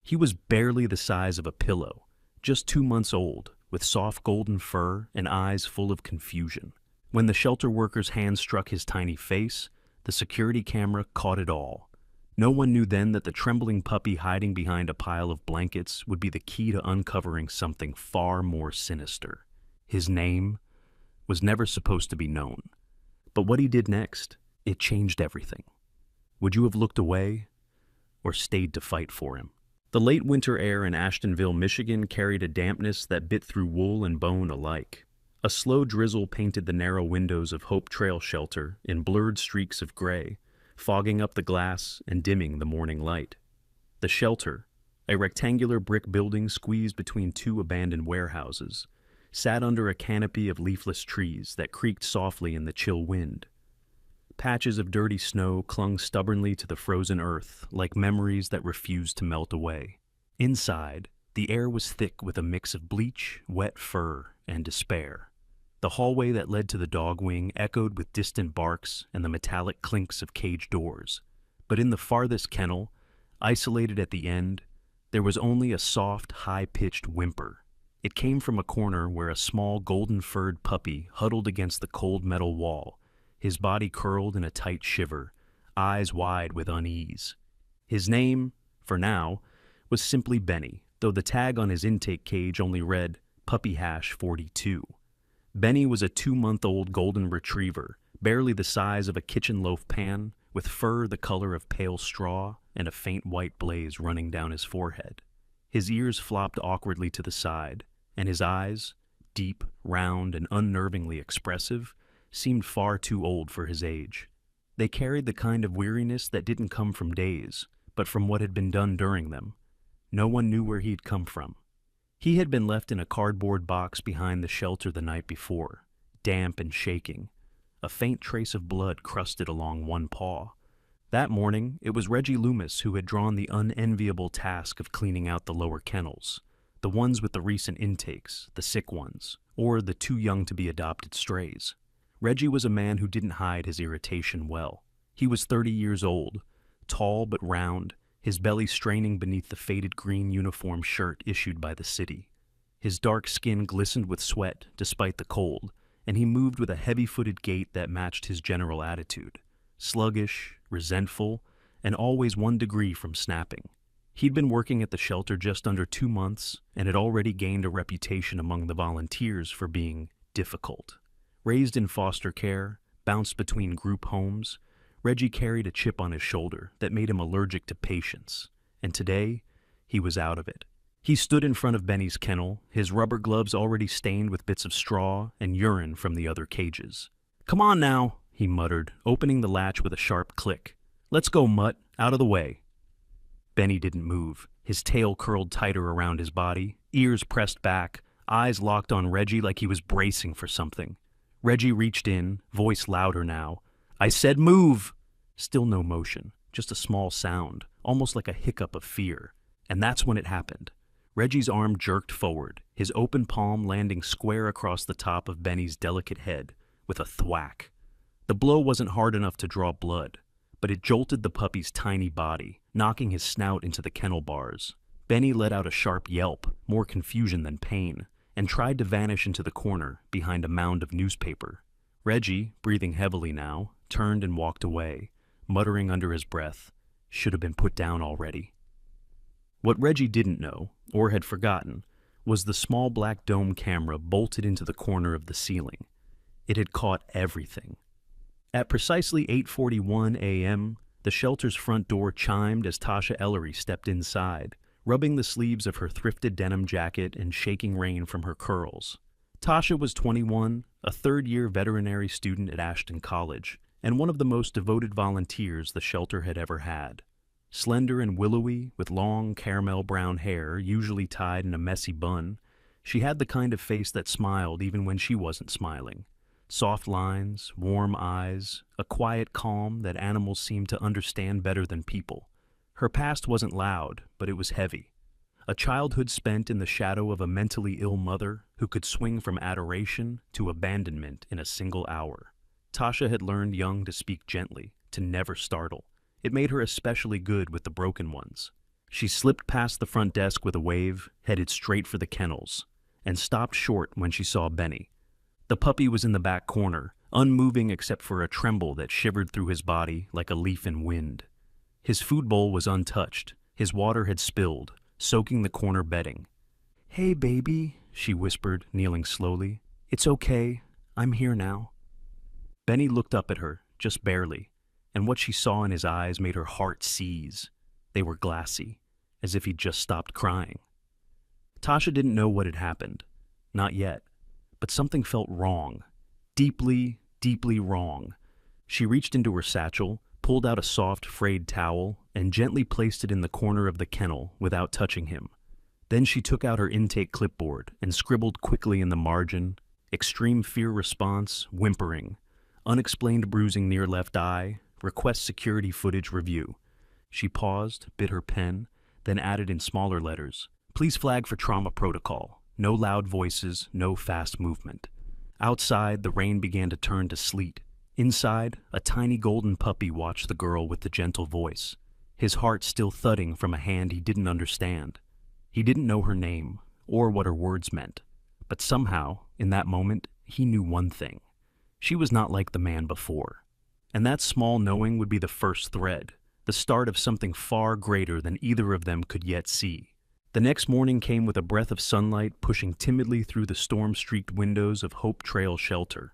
He was barely the size of a pillow, just 2 months old, with soft golden fur and eyes full of confusion. When the shelter worker's hand struck his tiny face, the security camera caught it all. No one knew then that the trembling puppy hiding behind a pile of blankets would be the key to uncovering something far more sinister. His name was never supposed to be known. But what he did next, it changed everything. Would you have looked away or stayed to fight for him? The late winter air in Ashtonville, Michigan carried a dampness that bit through wool and bone alike. A slow drizzle painted the narrow windows of Hope Trail Shelter in blurred streaks of gray, fogging up the glass and dimming the morning light. The shelter, a rectangular brick building squeezed between two abandoned warehouses, sat under a canopy of leafless trees that creaked softly in the chill wind. Patches of dirty snow clung stubbornly to the frozen earth like memories that refused to melt away. Inside, the air was thick with a mix of bleach, wet fur, and despair. The hallway that led to the dog wing echoed with distant barks and the metallic clinks of cage doors. But in the farthest kennel, isolated at the end, there was only a soft, high-pitched whimper. It came from a corner where a small golden-furred puppy huddled against the cold metal wall, his body curled in a tight shiver, eyes wide with unease. His name, for now, was simply Benny, though the tag on his intake cage only read Puppy Hash 42. Benny was a 2-month-old golden retriever, barely the size of a kitchen loaf pan, with fur the color of pale straw and a faint white blaze running down his forehead. His ears flopped awkwardly to the side, and his eyes, deep, round, and unnervingly expressive, seemed far too old for his age. They carried the kind of weariness that didn't come from days, but from what had been done during them. No one knew where he'd come from. He had been left in a cardboard box behind the shelter the night before, damp and shaking. A faint trace of blood crusted along one paw. That morning, it was Reggie Loomis who had drawn the unenviable task of cleaning out the lower kennels, the ones with the recent intakes, the sick ones, or the too young to be adopted strays. Reggie was a man who didn't hide his irritation well. He was 30 years old, tall but round, his belly straining beneath the faded green uniform shirt issued by the city. His dark skin glistened with sweat despite the cold, and he moved with a heavy-footed gait that matched his general attitude, sluggish, resentful, and always 1 degree from snapping. He'd been working at the shelter just under 2 months and had already gained a reputation among the volunteers for being difficult. Raised in foster care, bounced between group homes, Reggie carried a chip on his shoulder that made him allergic to patience, and today he was out of it. He stood in front of Benny's kennel, his rubber gloves already stained with bits of straw and urine from the other cages. "Come on now," he muttered, opening the latch with a sharp click. "Let's go, Mutt. Out of the way." Benny didn't move, his tail curled tighter around his body, ears pressed back, eyes locked on Reggie like he was bracing for something. Reggie reached in, voice louder now. "I said move!" Still no motion, just a small sound, almost like a hiccup of fear. And that's when it happened. Reggie's arm jerked forward, his open palm landing square across the top of Benny's delicate head, with a thwack. The blow wasn't hard enough to draw blood, but it jolted the puppy's tiny body, knocking his snout into the kennel bars. Benny let out a sharp yelp, more confusion than pain, and tried to vanish into the corner behind a mound of newspaper. Reggie, breathing heavily now, turned and walked away, muttering under his breath, "Should have been put down already." What Reggie didn't know, or had forgotten, was the small black dome camera bolted into the corner of the ceiling. It had caught everything. At precisely 8:41 a.m., the shelter's front door chimed as Tasha Ellery stepped inside, rubbing the sleeves of her thrifted denim jacket and shaking rain from her curls. Tasha was 21, a third-year veterinary student at Ashton College, and one of the most devoted volunteers the shelter had ever had. Slender and willowy, with long caramel brown hair, usually tied in a messy bun, she had the kind of face that smiled even when she wasn't smiling. Soft lines, warm eyes, a quiet calm that animals seemed to understand better than people. Her past wasn't loud, but it was heavy. A childhood spent in the shadow of a mentally ill mother who could swing from adoration to abandonment in a single hour. Tasha had learned young to speak gently, to never startle. It made her especially good with the broken ones. She slipped past the front desk with a wave, headed straight for the kennels, and stopped short when she saw Benny. The puppy was in the back corner, unmoving except for a tremble that shivered through his body like a leaf in wind. His food bowl was untouched. His water had spilled, soaking the corner bedding. "Hey, baby," she whispered, kneeling slowly. "It's okay. I'm here now." Benny looked up at her, just barely, and what she saw in his eyes made her heart seize. They were glassy, as if he'd just stopped crying. Tasha didn't know what had happened. Not yet. But something felt wrong. Deeply, deeply wrong. She reached into her satchel, pulled out a soft, frayed towel, and gently placed it in the corner of the kennel without touching him. Then she took out her intake clipboard and scribbled quickly in the margin, "Extreme fear response, whimpering. Unexplained bruising near left eye. Request security footage review." She paused, bit her pen, then added in smaller letters, "Please flag for trauma protocol. No loud voices, no fast movement." Outside, the rain began to turn to sleet. Inside, a tiny golden puppy watched the girl with the gentle voice, his heart still thudding from a hand he didn't understand. He didn't know her name, or what her words meant. But somehow, in that moment, he knew one thing. She was not like the man before. And that small knowing would be the first thread, the start of something far greater than either of them could yet see. The next morning came with a breath of sunlight pushing timidly through the storm-streaked windows of Hope Trail Shelter.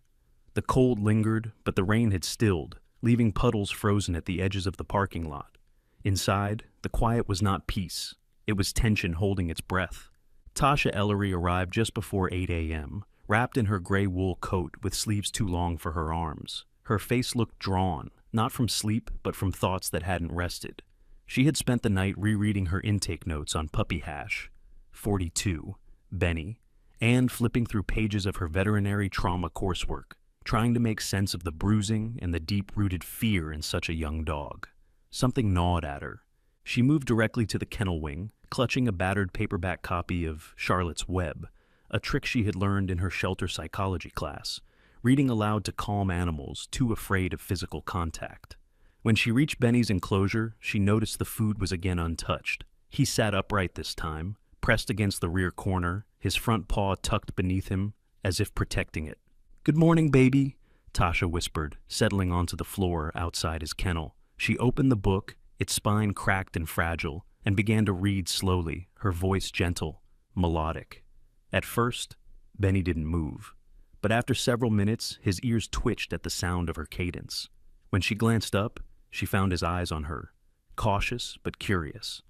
The cold lingered, but the rain had stilled, leaving puddles frozen at the edges of the parking lot. Inside, the quiet was not peace. It was tension holding its breath. Tasha Ellery arrived just before 8 a.m., wrapped in her gray wool coat with sleeves too long for her arms. Her face looked drawn, not from sleep, but from thoughts that hadn't rested. She had spent the night rereading her intake notes on Puppy Hash, 42, Benny, and flipping through pages of her veterinary trauma coursework, trying to make sense of the bruising and the deep-rooted fear in such a young dog. Something gnawed at her. She moved directly to the kennel wing, clutching a battered paperback copy of Charlotte's Web, a trick she had learned in her shelter psychology class, reading aloud to calm animals too afraid of physical contact. When she reached Benny's enclosure, she noticed the food was again untouched. He sat upright this time, pressed against the rear corner, his front paw tucked beneath him, as if protecting it. "Good morning, baby," Tasha whispered, settling onto the floor outside his kennel. She opened the book, its spine cracked and fragile, and began to read slowly, her voice gentle, melodic. At first, Benny didn't move, but after several minutes, his ears twitched at the sound of her cadence. When she glanced up, she found his eyes on her, cautious but curious.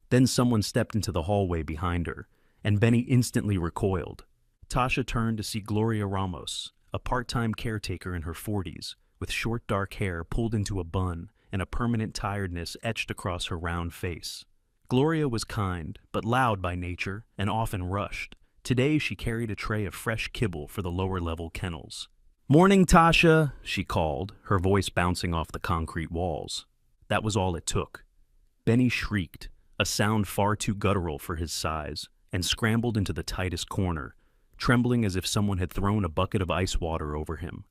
Then someone stepped into the hallway behind her, and Benny instantly recoiled. Tasha turned to see Gloria Ramos, a part-time caretaker in her 40s, with short dark hair pulled into a bun and a permanent tiredness etched across her round face. Gloria was kind, but loud by nature, and often rushed. Today she carried a tray of fresh kibble for the lower-level kennels. "Morning, Tasha," she called, her voice bouncing off the concrete walls. That was all it took. Benny shrieked, a sound far too guttural for his size, and scrambled into the tightest corner, trembling as if someone had thrown a bucket of ice water over him.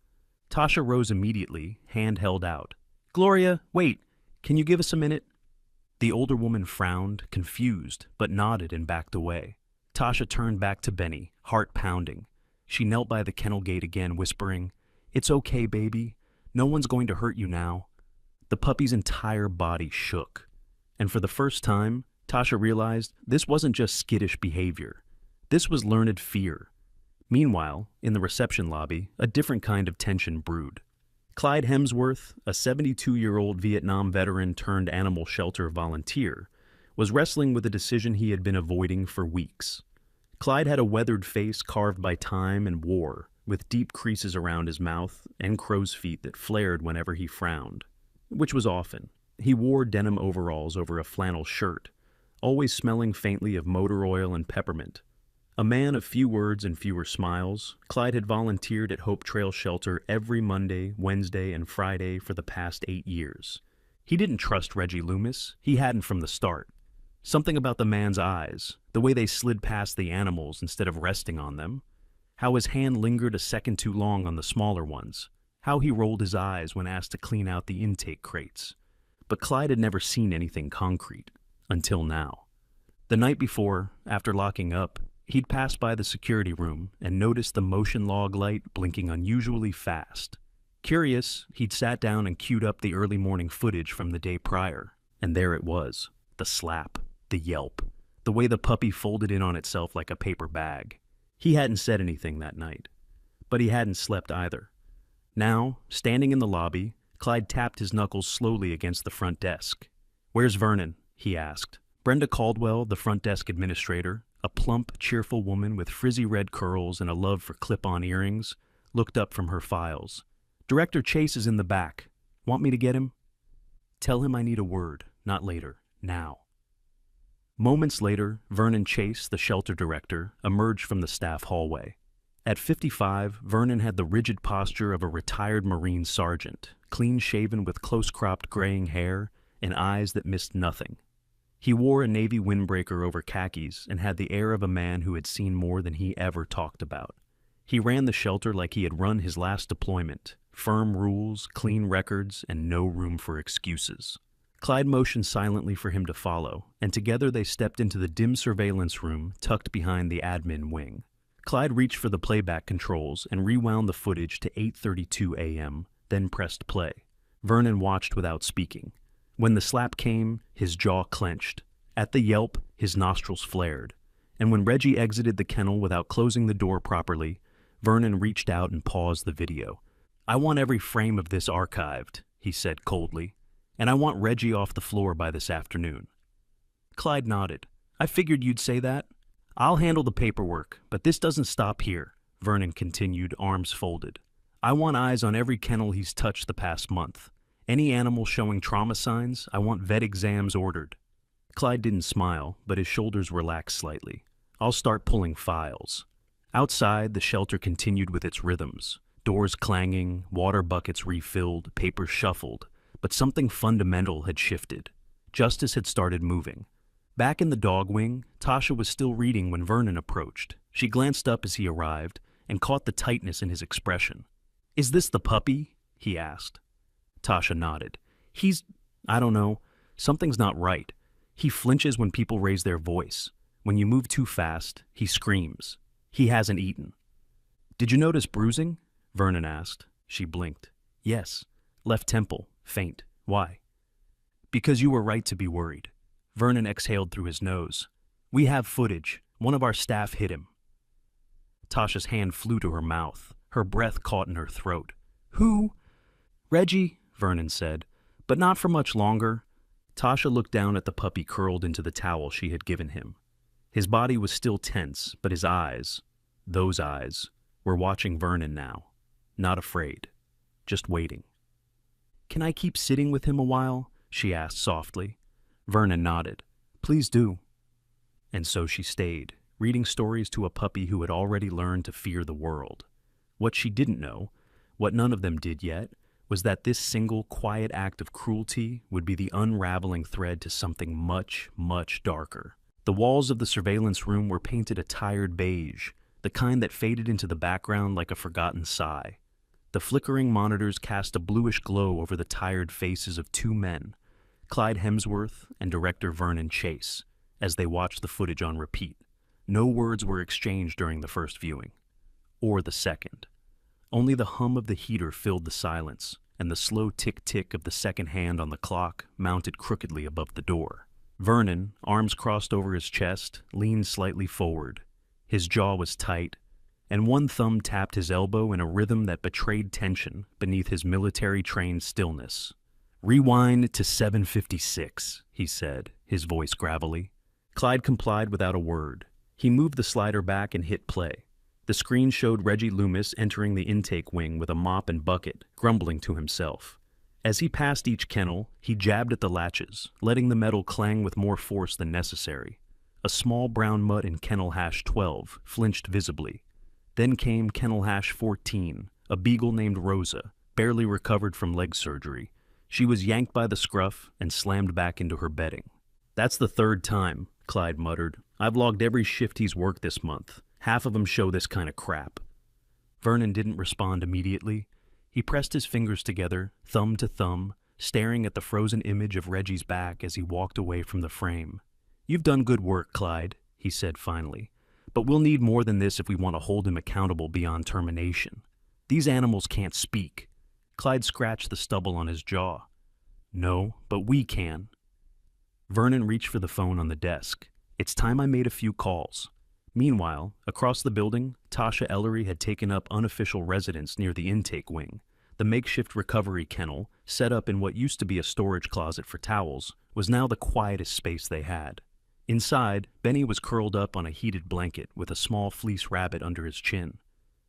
Tasha rose immediately, hand held out. "Gloria, wait, can you give us a minute?" The older woman frowned, confused, but nodded and backed away. Tasha turned back to Benny, heart pounding. She knelt by the kennel gate again, whispering, "It's okay, baby. No one's going to hurt you now." The puppy's entire body shook. And for the first time, Tasha realized this wasn't just skittish behavior. This was learned fear. Meanwhile, in the reception lobby, a different kind of tension brewed. Clyde Hemsworth, a 72-year-old Vietnam veteran turned animal shelter volunteer, was wrestling with a decision he had been avoiding for weeks. Clyde had a weathered face carved by time and war, with deep creases around his mouth and crow's feet that flared whenever he frowned, which was often. He wore denim overalls over a flannel shirt, always smelling faintly of motor oil and peppermint. A man of few words and fewer smiles, Clyde had volunteered at Hope Trail Shelter every Monday, Wednesday, and Friday for the past 8 years. He didn't trust Reggie Loomis. He hadn't from the start. Something about the man's eyes, the way they slid past the animals instead of resting on them, how his hand lingered a second too long on the smaller ones, how he rolled his eyes when asked to clean out the intake crates. But Clyde had never seen anything concrete. Until now. The night before, after locking up, he'd passed by the security room and noticed the motion log light blinking unusually fast. Curious, he'd sat down and queued up the early morning footage from the day prior. And there it was. The slap. The yelp. The way the puppy folded in on itself like a paper bag. He hadn't said anything that night. But he hadn't slept either. Now, standing in the lobby, Clyde tapped his knuckles slowly against the front desk. "Where's Vernon?" he asked. Brenda Caldwell, the front desk administrator, a plump, cheerful woman with frizzy red curls and a love for clip-on earrings, looked up from her files. "Director Chase is in the back. Want me to get him?" "Tell him I need a word, not later, now." Moments later, Vernon Chase, the shelter director, emerged from the staff hallway. At 55, Vernon had the rigid posture of a retired Marine sergeant, clean-shaven with close-cropped graying hair and eyes that missed nothing. He wore a Navy windbreaker over khakis and had the air of a man who had seen more than he ever talked about. He ran the shelter like he had run his last deployment: firm rules, clean records, and no room for excuses. Clyde motioned silently for him to follow, and together they stepped into the dim surveillance room tucked behind the admin wing. Clyde reached for the playback controls and rewound the footage to 8:32 a.m., then pressed play. Vernon watched without speaking. When the slap came, his jaw clenched. At the yelp, his nostrils flared. And when Reggie exited the kennel without closing the door properly, Vernon reached out and paused the video. "I want every frame of this archived," he said coldly. "And I want Reggie off the floor by this afternoon." Clyde nodded. "I figured you'd say that. I'll handle the paperwork, but this doesn't stop here," Vernon continued, arms folded. "I want eyes on every kennel he's touched the past month. Any animal showing trauma signs, I want vet exams ordered." Clyde didn't smile, but his shoulders relaxed slightly. "I'll start pulling files." Outside, the shelter continued with its rhythms. Doors clanging, water buckets refilled, papers shuffled. But something fundamental had shifted. Justice had started moving. Back in the dog wing, Tasha was still reading when Vernon approached. She glanced up as he arrived and caught the tightness in his expression. "Is this the puppy?" he asked. Tasha nodded. I don't know. Something's not right. He flinches when people raise their voice. When you move too fast, he screams. He hasn't eaten." "Did you notice bruising?" Vernon asked. She blinked. "Yes. Left temple. Faint. Why?" "Because you were right to be worried." Vernon exhaled through his nose. "We have footage. One of our staff hit him." Tasha's hand flew to her mouth. Her breath caught in her throat. "Who?" "Reggie," Vernon said, "but not for much longer." Tasha looked down at the puppy curled into the towel she had given him. His body was still tense, but his eyes, those eyes, were watching Vernon now. Not afraid. Just waiting. "Can I keep sitting with him a while?" she asked softly. Vernon nodded. "Please do." And so she stayed, reading stories to a puppy who had already learned to fear the world. What she didn't know, what none of them did yet, was that this single, quiet act of cruelty would be the unraveling thread to something much, much darker. The walls of the surveillance room were painted a tired beige, the kind that faded into the background like a forgotten sigh. The flickering monitors cast a bluish glow over the tired faces of two men, Clyde Hemsworth and director Vernon Chase, as they watched the footage on repeat. No words were exchanged during the first viewing, or the second. Only the hum of the heater filled the silence, and the slow tick-tick of the second hand on the clock mounted crookedly above the door. Vernon, arms crossed over his chest, leaned slightly forward. His jaw was tight, and one thumb tapped his elbow in a rhythm that betrayed tension beneath his military-trained stillness. "Rewind to 7:56, he said, his voice gravelly. Clyde complied without a word. He moved the slider back and hit play. The screen showed Reggie Loomis entering the intake wing with a mop and bucket, grumbling to himself. As he passed each kennel, he jabbed at the latches, letting the metal clang with more force than necessary. A small brown mutt in kennel hash 12 flinched visibly. Then came kennel hash 14, a beagle named Rosa, barely recovered from leg surgery. She was yanked by the scruff and slammed back into her bedding. "That's the third time," Clyde muttered. "I've logged every shift he's worked this month. Half of them show this kind of crap." Vernon didn't respond immediately. He pressed his fingers together, thumb to thumb, staring at the frozen image of Reggie's back as he walked away from the frame. "You've done good work, Clyde," he said finally. "But we'll need more than this if we want to hold him accountable beyond termination. These animals can't speak." Clyde scratched the stubble on his jaw. "No, but we can." Vernon reached for the phone on the desk. "It's time I made a few calls." Meanwhile, across the building, Tasha Ellery had taken up unofficial residence near the intake wing. The makeshift recovery kennel, set up in what used to be a storage closet for towels, was now the quietest space they had. Inside, Benny was curled up on a heated blanket with a small fleece rabbit under his chin.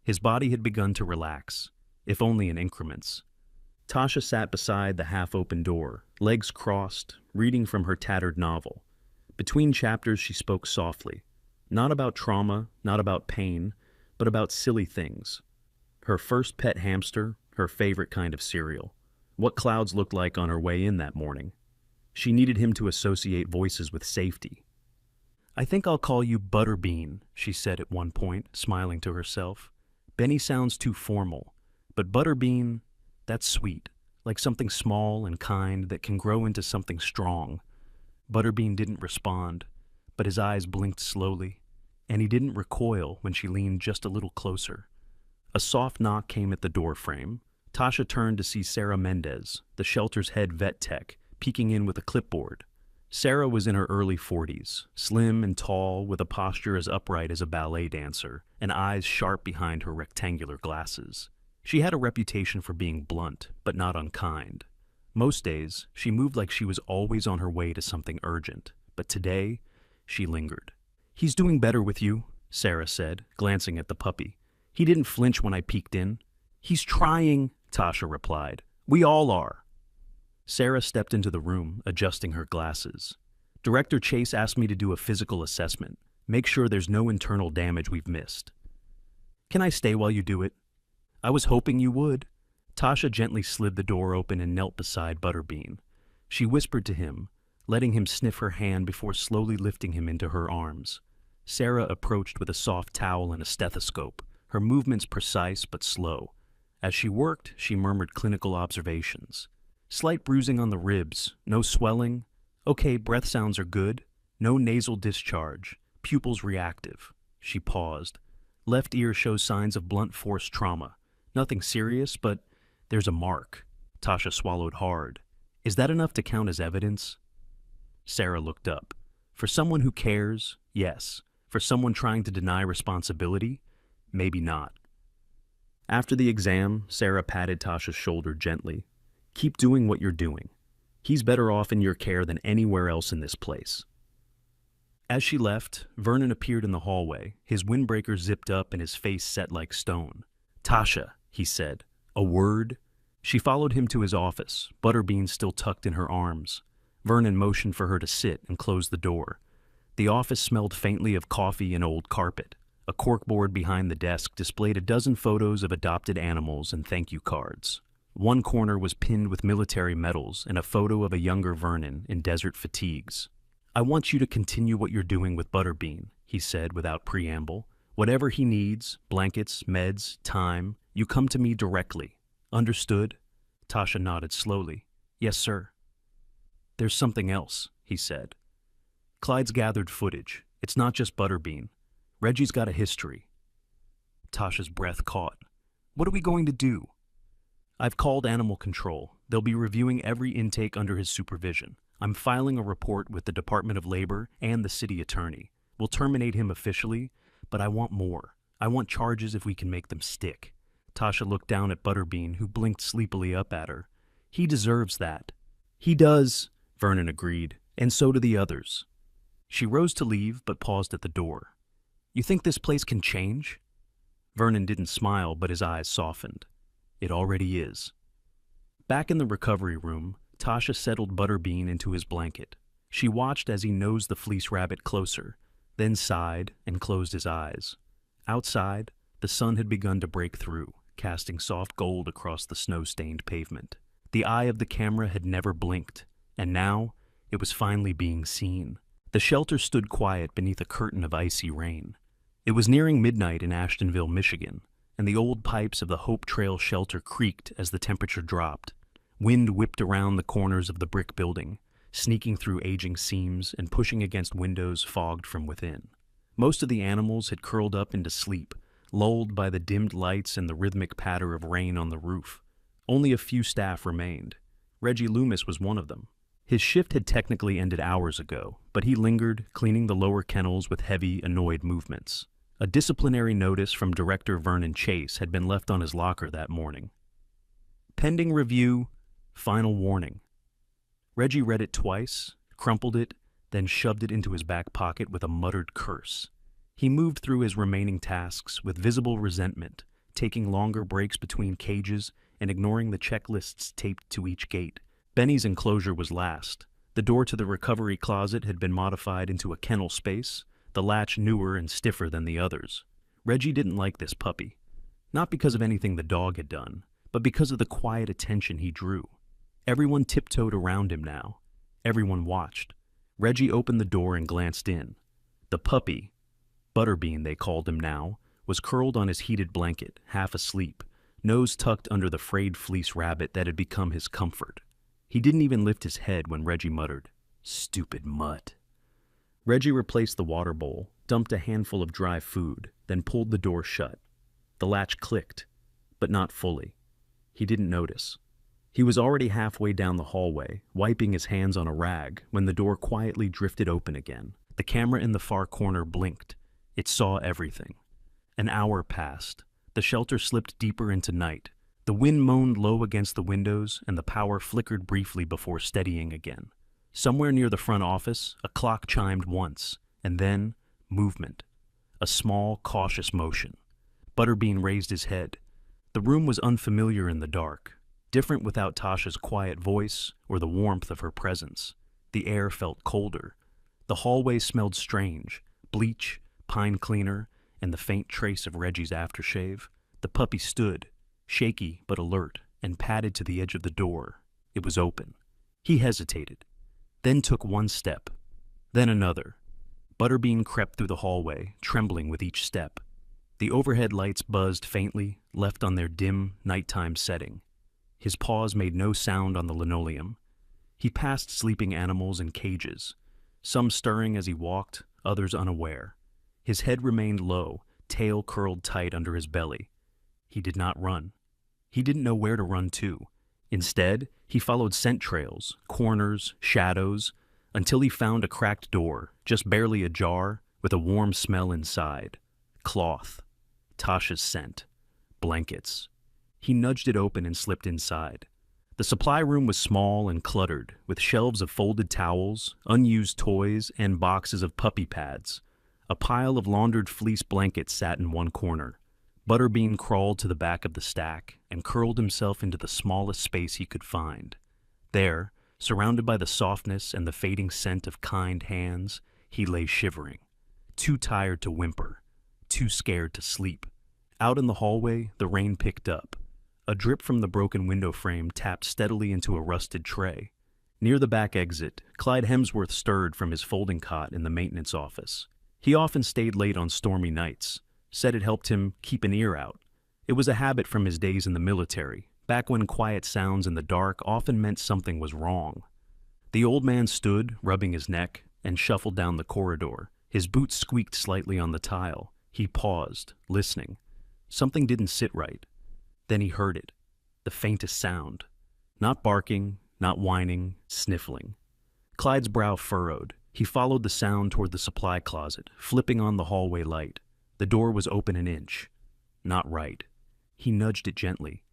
His body had begun to relax, if only in increments. Tasha sat beside the half-open door, legs crossed, reading from her tattered novel. Between chapters she spoke softly. Not about trauma, not about pain, but about silly things. Her first pet hamster, her favorite kind of cereal. What clouds looked like on her way in that morning. She needed him to associate voices with safety. "I think I'll call you Butterbean," she said at one point, smiling to herself. "Benny sounds too formal, but Butterbean, that's sweet, like something small and kind that can grow into something strong." Butterbean didn't respond, but his eyes blinked slowly, and he didn't recoil when she leaned just a little closer. A soft knock came at the door frame. Tasha turned to see Sarah Mendez, the shelter's head vet tech, peeking in with a clipboard. Sarah was in her early 40s, slim and tall, with a posture as upright as a ballet dancer, and eyes sharp behind her rectangular glasses. She had a reputation for being blunt, but not unkind. Most days, she moved like she was always on her way to something urgent, but today, she lingered. "He's doing better with you," Sarah said, glancing at the puppy. "He didn't flinch when I peeked in." "He's trying," Tasha replied. "We all are." Sarah stepped into the room, adjusting her glasses. "Director Chase asked me to do a physical assessment. Make sure there's no internal damage we've missed." "Can I stay while you do it?" "I was hoping you would." Tasha gently slid the door open and knelt beside Butterbean. She whispered to him, letting him sniff her hand before slowly lifting him into her arms. Sarah approached with a soft towel and a stethoscope, her movements precise but slow. As she worked, she murmured clinical observations. "Slight bruising on the ribs, no swelling. Okay, breath sounds are good. No nasal discharge. Pupils reactive." She paused. "Left ear shows signs of blunt force trauma. Nothing serious, but there's a mark." Tasha swallowed hard. "Is that enough to count as evidence?" Sarah looked up. "For someone who cares, yes. For someone trying to deny responsibility, maybe not." After the exam, Sarah patted Tasha's shoulder gently. "Keep doing what you're doing. He's better off in your care than anywhere else in this place." As she left, Vernon appeared in the hallway, his windbreaker zipped up and his face set like stone. "Tasha," he said, "a word?" She followed him to his office, Butterbean still tucked in her arms. Vernon motioned for her to sit and closed the door. The office smelled faintly of coffee and old carpet. A corkboard behind the desk displayed a dozen photos of adopted animals and thank you cards. One corner was pinned with military medals and a photo of a younger Vernon in desert fatigues. "I want you to continue what you're doing with Butterbean," he said without preamble. "Whatever he needs, blankets, meds, time, you come to me directly. Understood?" Tasha nodded slowly. "Yes, sir." "There's something else," he said. "Clyde's gathered footage. It's not just Butterbean. Reggie's got a history." Tasha's breath caught. "What are we going to do?" "I've called animal control. They'll be reviewing every intake under his supervision. I'm filing a report with the Department of Labor and the city attorney. We'll terminate him officially, but I want more. I want charges if we can make them stick." Tasha looked down at Butterbean, who blinked sleepily up at her. "He deserves that." "He does," Vernon agreed, "and so do the others." She rose to leave, but paused at the door. "You think this place can change?" Vernon didn't smile, but his eyes softened. "It already is." Back in the recovery room, Tasha settled Butterbean into his blanket. She watched as he nosed the fleece rabbit closer, then sighed and closed his eyes. Outside, the sun had begun to break through, casting soft gold across the snow-stained pavement. The eye of the camera had never blinked, and now it was finally being seen. The shelter stood quiet beneath a curtain of icy rain. It was nearing midnight in Ashtonville, Michigan, and the old pipes of the Hope Trail shelter creaked as the temperature dropped. Wind whipped around the corners of the brick building, sneaking through aging seams and pushing against windows fogged from within. Most of the animals had curled up into sleep, lulled by the dimmed lights and the rhythmic patter of rain on the roof. Only a few staff remained. Reggie Loomis was one of them. His shift had technically ended hours ago, but he lingered, cleaning the lower kennels with heavy, annoyed movements. A disciplinary notice from Director Vernon Chase had been left on his locker that morning. Pending review, final warning. Reggie read it twice, crumpled it, then shoved it into his back pocket with a muttered curse. He moved through his remaining tasks with visible resentment, taking longer breaks between cages and ignoring the checklists taped to each gate. Benny's enclosure was last. The door to the recovery closet had been modified into a kennel space, the latch newer and stiffer than the others. Reggie didn't like this puppy. Not because of anything the dog had done, but because of the quiet attention he drew. Everyone tiptoed around him now. Everyone watched. Reggie opened the door and glanced in. The puppy, Butterbean they called him now, was curled on his heated blanket, half asleep, nose tucked under the frayed fleece rabbit that had become his comfort. He didn't even lift his head when Reggie muttered, "Stupid mutt." Reggie replaced the water bowl, dumped a handful of dry food, then pulled the door shut. The latch clicked, but not fully. He didn't notice. He was already halfway down the hallway, wiping his hands on a rag, when the door quietly drifted open again. The camera in the far corner blinked. It saw everything. An hour passed. The shelter slipped deeper into night. The wind moaned low against the windows, and the power flickered briefly before steadying again. Somewhere near the front office, a clock chimed once, and then movement. A small, cautious motion. Butterbean raised his head. The room was unfamiliar in the dark, different without Tasha's quiet voice or the warmth of her presence. The air felt colder. The hallway smelled strange, bleach, pine cleaner, and the faint trace of Reggie's aftershave. The puppy stood, shaky but alert, and padded to the edge of the door. It was open. He hesitated, then took one step, then another. Butterbean crept through the hallway, trembling with each step. The overhead lights buzzed faintly, left on their dim, nighttime setting. His paws made no sound on the linoleum. He passed sleeping animals in cages, some stirring as he walked, others unaware. His head remained low, tail curled tight under his belly. He did not run. He didn't know where to run to. Instead, he followed scent trails, corners, shadows, until he found a cracked door, just barely ajar, with a warm smell inside. Cloth. Tasha's scent. Blankets. He nudged it open and slipped inside. The supply room was small and cluttered, with shelves of folded towels, unused toys, and boxes of puppy pads. A pile of laundered fleece blankets sat in one corner. Butterbean crawled to the back of the stack and curled himself into the smallest space he could find. There, surrounded by the softness and the fading scent of kind hands, he lay shivering, too tired to whimper, too scared to sleep. Out in the hallway, the rain picked up. A drip from the broken window frame tapped steadily into a rusted tray. Near the back exit, Clyde Hemsworth stirred from his folding cot in the maintenance office. He often stayed late on stormy nights, said it helped him keep an ear out. It was a habit from his days in the military, back when quiet sounds in the dark often meant something was wrong. The old man stood, rubbing his neck, and shuffled down the corridor. His boots squeaked slightly on the tile. He paused, listening. Something didn't sit right. Then he heard it, the faintest sound. Not barking, not whining, sniffling. Clyde's brow furrowed. He followed the sound toward the supply closet, flipping on the hallway light. The door was open an inch. Not right. He nudged it gently.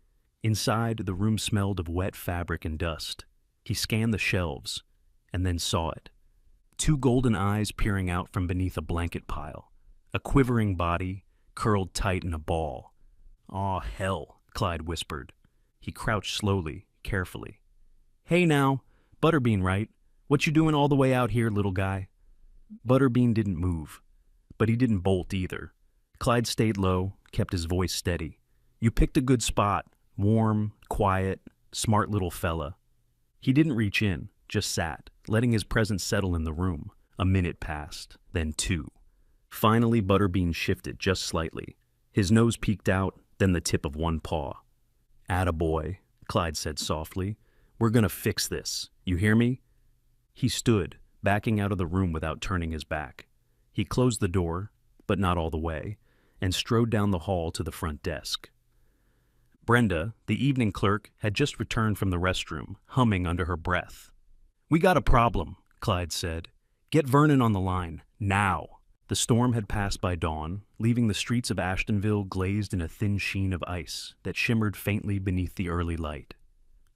Inside, the room smelled of wet fabric and dust. He scanned the shelves, and then saw it. Two golden eyes peering out from beneath a blanket pile. A quivering body, curled tight in a ball. "Aw, hell," Clyde whispered. He crouched slowly, carefully. "Hey now, Butterbean, right? What you doing all the way out here, little guy?" Butterbean didn't move, but he didn't bolt either. Clyde stayed low, kept his voice steady. "You picked a good spot. Warm, quiet, smart little fella." He didn't reach in, just sat, letting his presence settle in the room. A minute passed, then two. Finally, Butterbean shifted just slightly. His nose peeked out, then the tip of one paw. "Attaboy," Clyde said softly. We're gonna fix this. You hear me? He stood, backing out of the room without turning his back. He closed the door, but not all the way, and strode down the hall to the front desk. Brenda, the evening clerk, had just returned from the restroom, humming under her breath. "We got a problem," Clyde said. "Get Vernon on the line, now." The storm had passed by dawn, leaving the streets of Ashtonville glazed in a thin sheen of ice that shimmered faintly beneath the early light.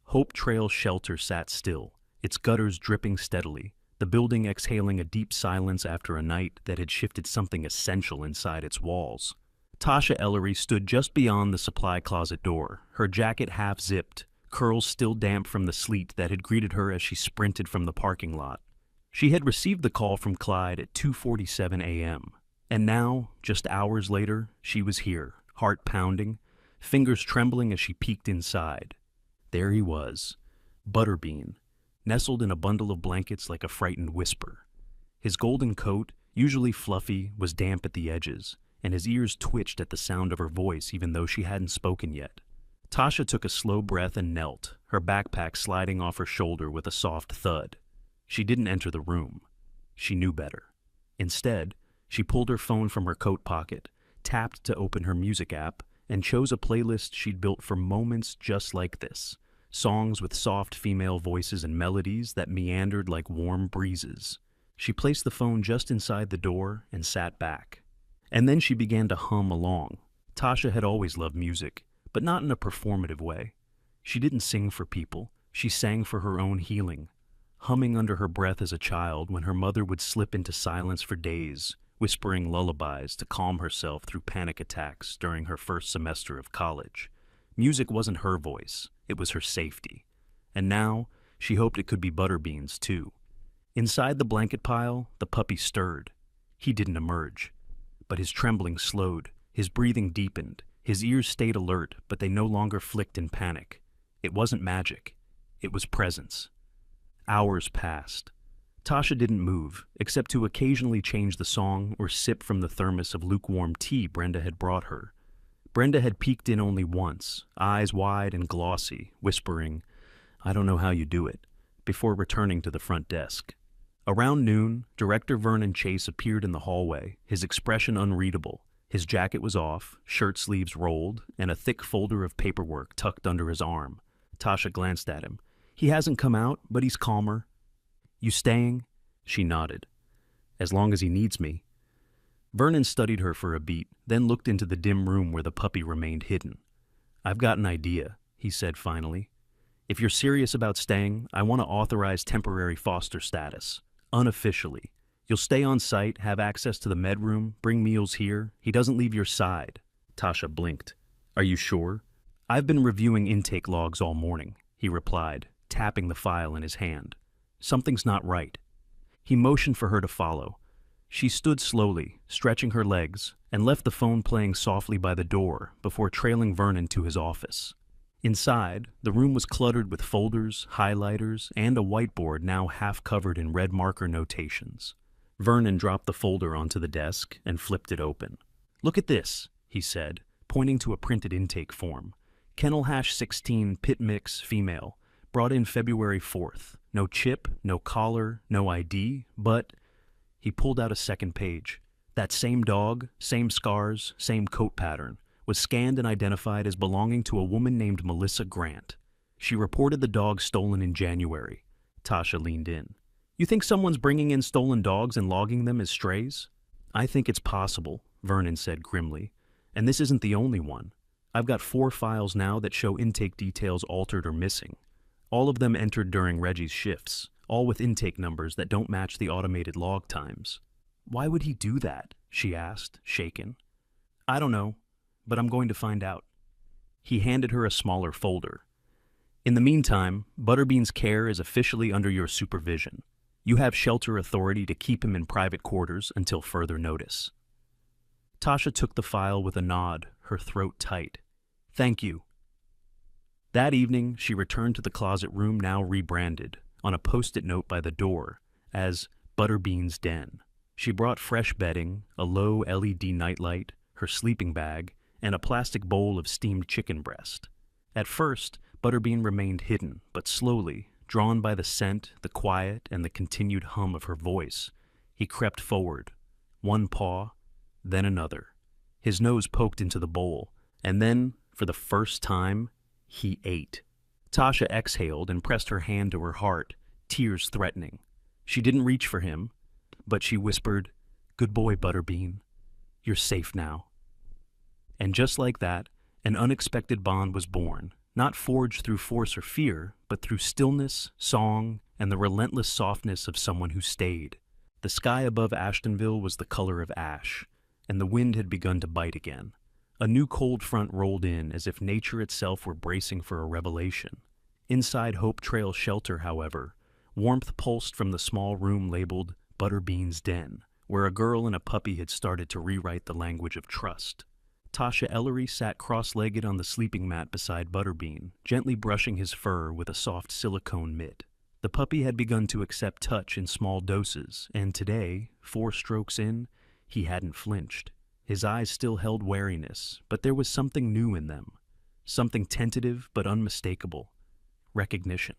Hope Trail Shelter sat still, its gutters dripping steadily, the building exhaling a deep silence after a night that had shifted something essential inside its walls. Tasha Ellery stood just beyond the supply closet door, her jacket half-zipped, curls still damp from the sleet that had greeted her as she sprinted from the parking lot. She had received the call from Clyde at 2:47 a.m., and now, just hours later, she was here, heart pounding, fingers trembling as she peeked inside. There he was, Butterbean, nestled in a bundle of blankets like a frightened whisper. His golden coat, usually fluffy, was damp at the edges, and his ears twitched at the sound of her voice even though she hadn't spoken yet. Tasha took a slow breath and knelt, her backpack sliding off her shoulder with a soft thud. She didn't enter the room. She knew better. Instead, she pulled her phone from her coat pocket, tapped to open her music app, and chose a playlist she'd built for moments just like this. Songs with soft female voices and melodies that meandered like warm breezes. She placed the phone just inside the door and sat back. And then she began to hum along. Tasha had always loved music, but not in a performative way. She didn't sing for people. She sang for her own healing, humming under her breath as a child when her mother would slip into silence for days, whispering lullabies to calm herself through panic attacks during her first semester of college. Music wasn't her voice, it was her safety. And now, she hoped it could be Butterbean's too. Inside the blanket pile, the puppy stirred. He didn't emerge. But his trembling slowed, his breathing deepened, his ears stayed alert, but they no longer flicked in panic. It wasn't magic. It was presence. Hours passed. Tasha didn't move, except to occasionally change the song or sip from the thermos of lukewarm tea Brenda had brought her. Brenda had peeked in only once, eyes wide and glossy, whispering, "I don't know how you do it," before returning to the front desk. Around noon, Director Vernon Chase appeared in the hallway, his expression unreadable. His jacket was off, shirt sleeves rolled, and a thick folder of paperwork tucked under his arm. Tasha glanced at him. "He hasn't come out, but he's calmer." "You staying?" She nodded. "As long as he needs me." Vernon studied her for a beat, then looked into the dim room where the puppy remained hidden. "I've got an idea," he said finally. "If you're serious about staying, I want to authorize temporary foster status. Unofficially. You'll stay on site, have access to the med room, bring meals here. He doesn't leave your side." Tasha blinked. "Are you sure?" "I've been reviewing intake logs all morning," he replied, tapping the file in his hand. "Something's not right." He motioned for her to follow. She stood slowly, stretching her legs, and left the phone playing softly by the door before trailing Vernon to his office. Inside, the room was cluttered with folders, highlighters, and a whiteboard now half covered in red marker notations. Vernon dropped the folder onto the desk and flipped it open. "Look at this," he said, pointing to a printed intake form. "Kennel hash 16, pit mix, female. Brought in February 4th. No chip, no collar, no ID, but..." He pulled out a second page. That same dog, same scars, same coat pattern, was scanned and identified as belonging to a woman named Melissa Grant. She reported the dog stolen in January. Tasha leaned in. "You think someone's bringing in stolen dogs and logging them as strays?" "I think it's possible," Vernon said grimly. "And this isn't the only one. I've got 4 files now that show intake details altered or missing. All of them entered during Reggie's shifts, all with intake numbers that don't match the automated log times." "Why would he do that?" she asked, shaken. "I don't know, but I'm going to find out." He handed her a smaller folder. "In the meantime, Butterbean's care is officially under your supervision. You have shelter authority to keep him in private quarters until further notice." Tasha took the file with a nod, her throat tight. "Thank you." That evening, she returned to the closet room now rebranded, on a post-it note by the door, as Butterbean's Den. She brought fresh bedding, a low LED nightlight, her sleeping bag, and a plastic bowl of steamed chicken breast. At first, Butterbean remained hidden, but slowly, drawn by the scent, the quiet, and the continued hum of her voice, he crept forward, one paw, then another. His nose poked into the bowl, and then, for the first time, he ate. Tasha exhaled and pressed her hand to her heart, tears threatening. She didn't reach for him, but she whispered, "Good boy, Butterbean. You're safe now." And just like that, an unexpected bond was born, not forged through force or fear, but through stillness, song, and the relentless softness of someone who stayed. The sky above Ashtonville was the color of ash, and the wind had begun to bite again. A new cold front rolled in as if nature itself were bracing for a revelation. Inside Hope Trail Shelter, however, warmth pulsed from the small room labeled Butterbean's Den, where a girl and a puppy had started to rewrite the language of trust. Tasha Ellery sat cross-legged on the sleeping mat beside Butterbean, gently brushing his fur with a soft silicone mitt. The puppy had begun to accept touch in small doses, and today, 4 strokes in, he hadn't flinched. His eyes still held wariness, but there was something new in them. Something tentative but unmistakable. Recognition.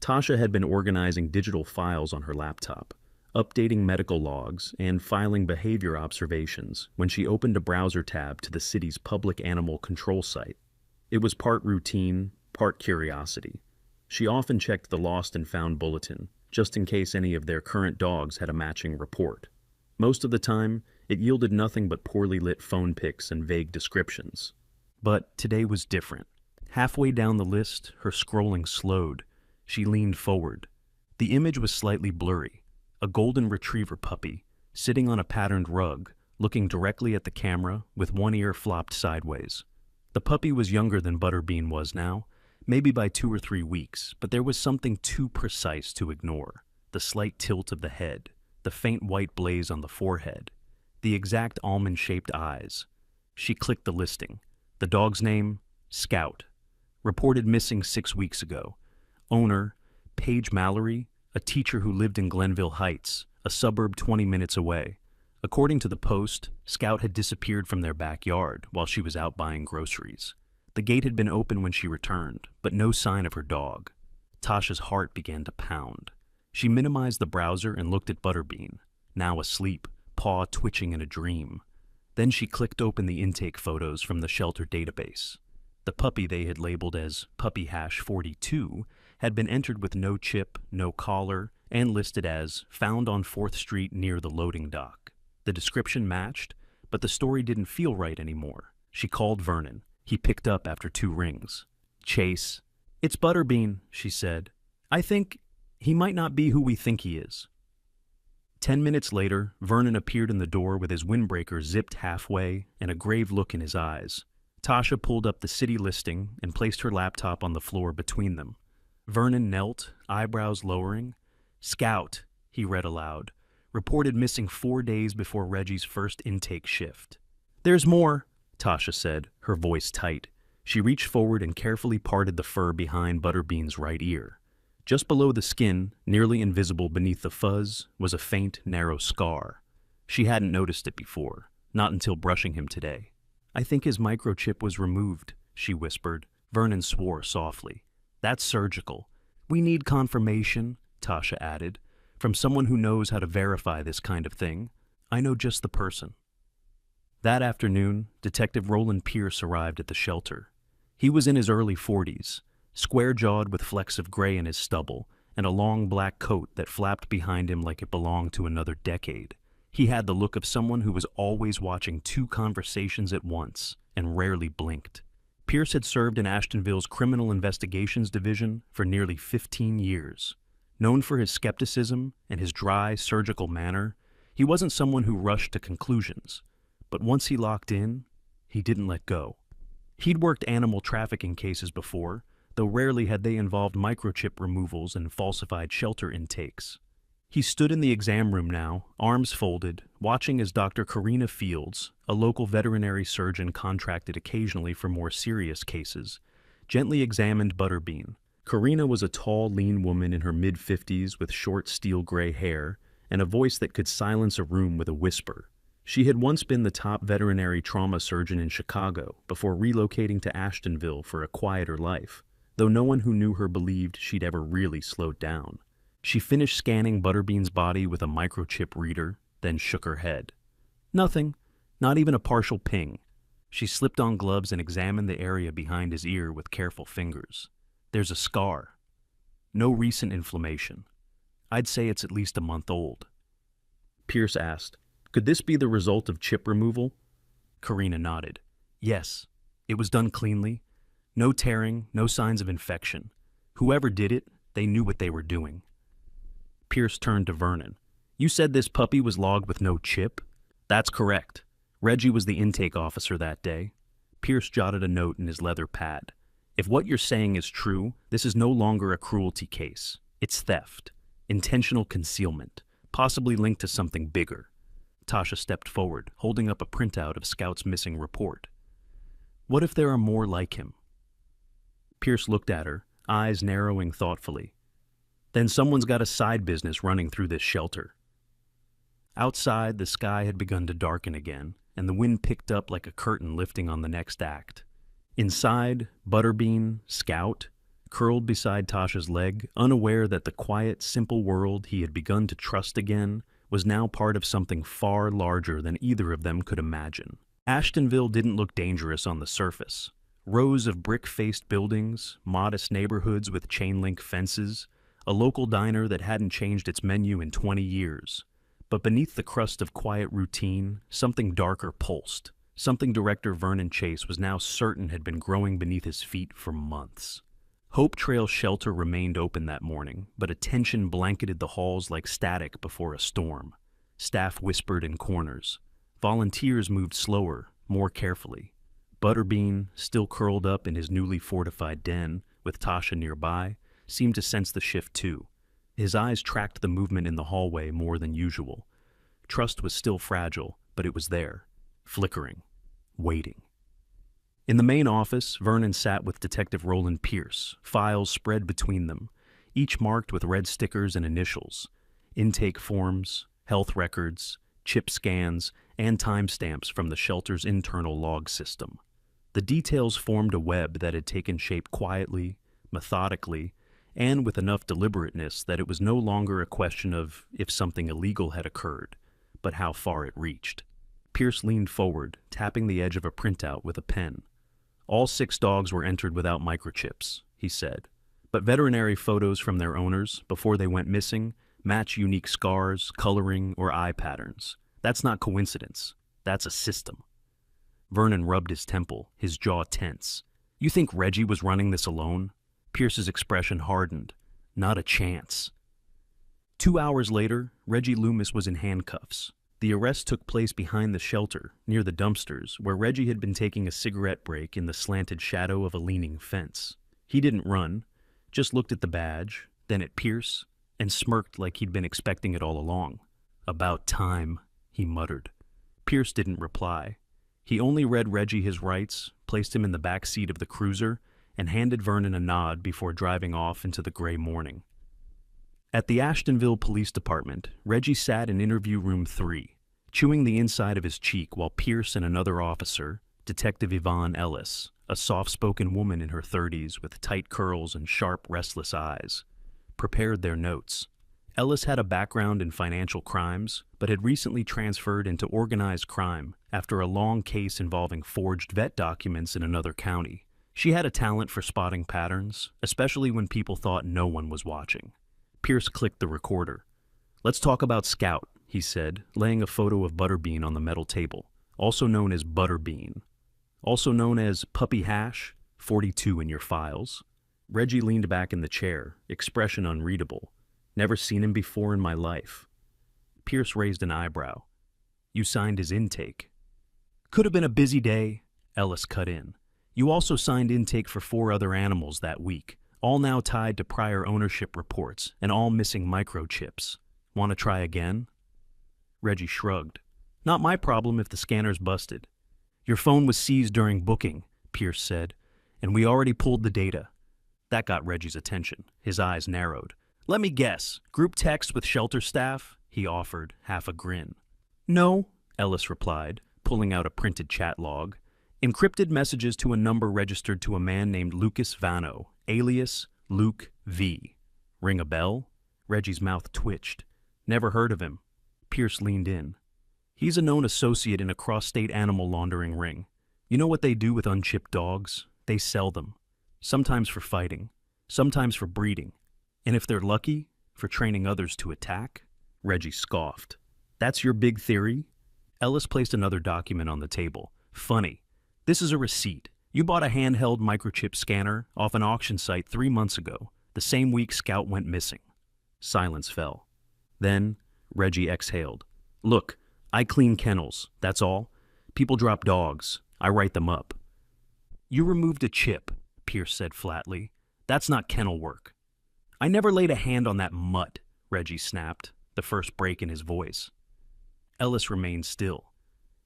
Tasha had been organizing digital files on her laptop, updating medical logs, and filing behavior observations when she opened a browser tab to the city's public animal control site. It was part routine, part curiosity. She often checked the Lost and Found bulletin, just in case any of their current dogs had a matching report. Most of the time, it yielded nothing but poorly lit phone pics and vague descriptions. But today was different. Halfway down the list, her scrolling slowed. She leaned forward. The image was slightly blurry. A golden retriever puppy, sitting on a patterned rug, looking directly at the camera with one ear flopped sideways. The puppy was younger than Butterbean was now, maybe by 2 or 3 weeks, but there was something too precise to ignore. The slight tilt of the head, the faint white blaze on the forehead, the exact almond-shaped eyes. She clicked the listing. The dog's name, Scout. Reported missing 6 weeks ago. Owner, Paige Mallory, a teacher who lived in Glenville Heights, a suburb 20 minutes away. According to the Post, Scout had disappeared from their backyard while she was out buying groceries. The gate had been open when she returned, but no sign of her dog. Tasha's heart began to pound. She minimized the browser and looked at Butterbean, now asleep, paw twitching in a dream. Then she clicked open the intake photos from the shelter database. The puppy they had labeled as Puppy-42 had been entered with no chip, no collar, and listed as found on 4th Street near the loading dock. The description matched, but the story didn't feel right anymore. She called Vernon. He picked up after 2 rings. "Chase." "It's Butterbean," she said. "I think he might not be who we think he is." 10 minutes later, Vernon appeared in the door with his windbreaker zipped halfway and a grave look in his eyes. Tasha pulled up the city listing and placed her laptop on the floor between them. Vernon knelt, eyebrows lowering. "Scout," he read aloud, "reported missing 4 days before Reggie's first intake shift." "There's more," Tasha said, her voice tight. She reached forward and carefully parted the fur behind Butterbean's right ear. Just below the skin, nearly invisible beneath the fuzz, was a faint, narrow scar. She hadn't noticed it before, not until brushing him today. "I think his microchip was removed," she whispered. Vernon swore softly. "That's surgical. We need confirmation," Tasha added, "from someone who knows how to verify this kind of thing. I know just the person." That afternoon, Detective Roland Pierce arrived at the shelter. He was in his early 40s, square-jawed with flecks of gray in his stubble, and a long black coat that flapped behind him like it belonged to another decade. He had the look of someone who was always watching 2 conversations at once and rarely blinked. Pierce had served in Ashtonville's Criminal Investigations Division for nearly 15 years. Known for his skepticism and his dry, surgical manner, he wasn't someone who rushed to conclusions. But once he locked in, he didn't let go. He'd worked animal trafficking cases before, though rarely had they involved microchip removals and falsified shelter intakes. He stood in the exam room now, arms folded, watching as Dr. Karina Fields, a local veterinary surgeon contracted occasionally for more serious cases, gently examined Butterbean. Karina was a tall, lean woman in her mid-50s with short steel-gray hair and a voice that could silence a room with a whisper. She had once been the top veterinary trauma surgeon in Chicago before relocating to Ashtonville for a quieter life. though no one who knew her believed she'd ever really slowed down. She finished scanning Butterbean's body with a microchip reader, then shook her head. Nothing, not even a partial ping. She slipped on gloves and examined the area behind his ear with careful fingers. There's a scar. No recent inflammation. I'd say it's at least a month old. Pierce asked, "Could this be the result of chip removal?" Karina nodded. Yes, it was done cleanly. No tearing, no signs of infection. Whoever did it, they knew what they were doing. Pierce turned to Vernon. You said this puppy was logged with no chip? That's correct. Reggie was the intake officer that day. Pierce jotted a note in his leather pad. If what you're saying is true, this is no longer a cruelty case. It's theft. Intentional concealment. Possibly linked to something bigger. Tasha stepped forward, holding up a printout of Scout's missing report. What if there are more like him? Pierce looked at her, eyes narrowing thoughtfully. Then someone's got a side business running through this shelter. Outside, the sky had begun to darken again, and the wind picked up like a curtain lifting on the next act. Inside, Butterbean, Scout, curled beside Tasha's leg, unaware that the quiet, simple world he had begun to trust again was now part of something far larger than either of them could imagine. Ashtonville didn't look dangerous on the surface. Rows of brick-faced buildings, modest neighborhoods with chain-link fences, a local diner that hadn't changed its menu in 20 years. But beneath the crust of quiet routine, something darker pulsed, something Director Vernon Chase was now certain had been growing beneath his feet for months. Hope Trail Shelter remained open that morning, but a tension blanketed the halls like static before a storm. Staff whispered in corners. Volunteers moved slower, more carefully. Butterbean, still curled up in his newly fortified den, with Tasha nearby, seemed to sense the shift too. His eyes tracked the movement in the hallway more than usual. Trust was still fragile, but it was there, flickering, waiting. In the main office, Vernon sat with Detective Roland Pierce, files spread between them, each marked with red stickers and initials, intake forms, health records, chip scans, and timestamps from the shelter's internal log system. The details formed a web that had taken shape quietly, methodically, and with enough deliberateness that it was no longer a question of if something illegal had occurred, but how far it reached. Pierce leaned forward, tapping the edge of a printout with a pen. All 6 dogs were entered without microchips, he said, but veterinary photos from their owners, before they went missing, match unique scars, coloring, or eye patterns. That's not coincidence. That's a system. Vernon rubbed his temple, his jaw tense. You think Reggie was running this alone? Pierce's expression hardened. Not a chance. 2 hours later, Reggie Loomis was in handcuffs. The arrest took place behind the shelter, near the dumpsters, where Reggie had been taking a cigarette break in the slanted shadow of a leaning fence. He didn't run, just looked at the badge, then at Pierce, and smirked like he'd been expecting it all along. About time, he muttered. Pierce didn't reply. He only read Reggie his rights, placed him in the back seat of the cruiser, and handed Vernon a nod before driving off into the gray morning. At the Ashtonville Police Department, Reggie sat in interview room 3, chewing the inside of his cheek while Pierce and another officer, Detective Yvonne Ellis, a soft-spoken woman in her 30s with tight curls and sharp, restless eyes, prepared their notes. Ellis had a background in financial crimes, but had recently transferred into organized crime after a long case involving forged vet documents in another county. She had a talent for spotting patterns, especially when people thought no one was watching. Pierce clicked the recorder. Let's talk about Scout, he said, laying a photo of Butterbean on the metal table, also known as Butterbean. Also known as Puppy Hash, 42 in your files. Reggie leaned back in the chair, expression unreadable. Never seen him before in my life. Pierce raised an eyebrow. You signed his intake. Could have been a busy day, Ellis cut in. You also signed intake for 4 other animals that week, all now tied to prior ownership reports and all missing microchips. Want to try again? Reggie shrugged. Not my problem if the scanner's busted. Your phone was seized during booking, Pierce said, and we already pulled the data. That got Reggie's attention. His eyes narrowed. Let me guess. Group text with shelter staff? He offered, half a grin. No, Ellis replied, pulling out a printed chat log. Encrypted messages to a number registered to a man named Lucas Vano, alias Luke V. Ring a bell? Reggie's mouth twitched. Never heard of him. Pierce leaned in. He's a known associate in a cross-state animal laundering ring. You know what they do with unchipped dogs? They sell them. Sometimes for fighting, sometimes for breeding, and if they're lucky, for training others to attack. Reggie scoffed. That's your big theory? Ellis placed another document on the table. Funny. This is a receipt. You bought a handheld microchip scanner off an auction site 3 months ago, the same week Scout went missing. Silence fell. Then, Reggie exhaled. Look, I clean kennels, that's all. People drop dogs. I write them up. You removed a chip, Pierce said flatly. That's not kennel work. I never laid a hand on that mutt, Reggie snapped, the first break in his voice. Ellis remained still.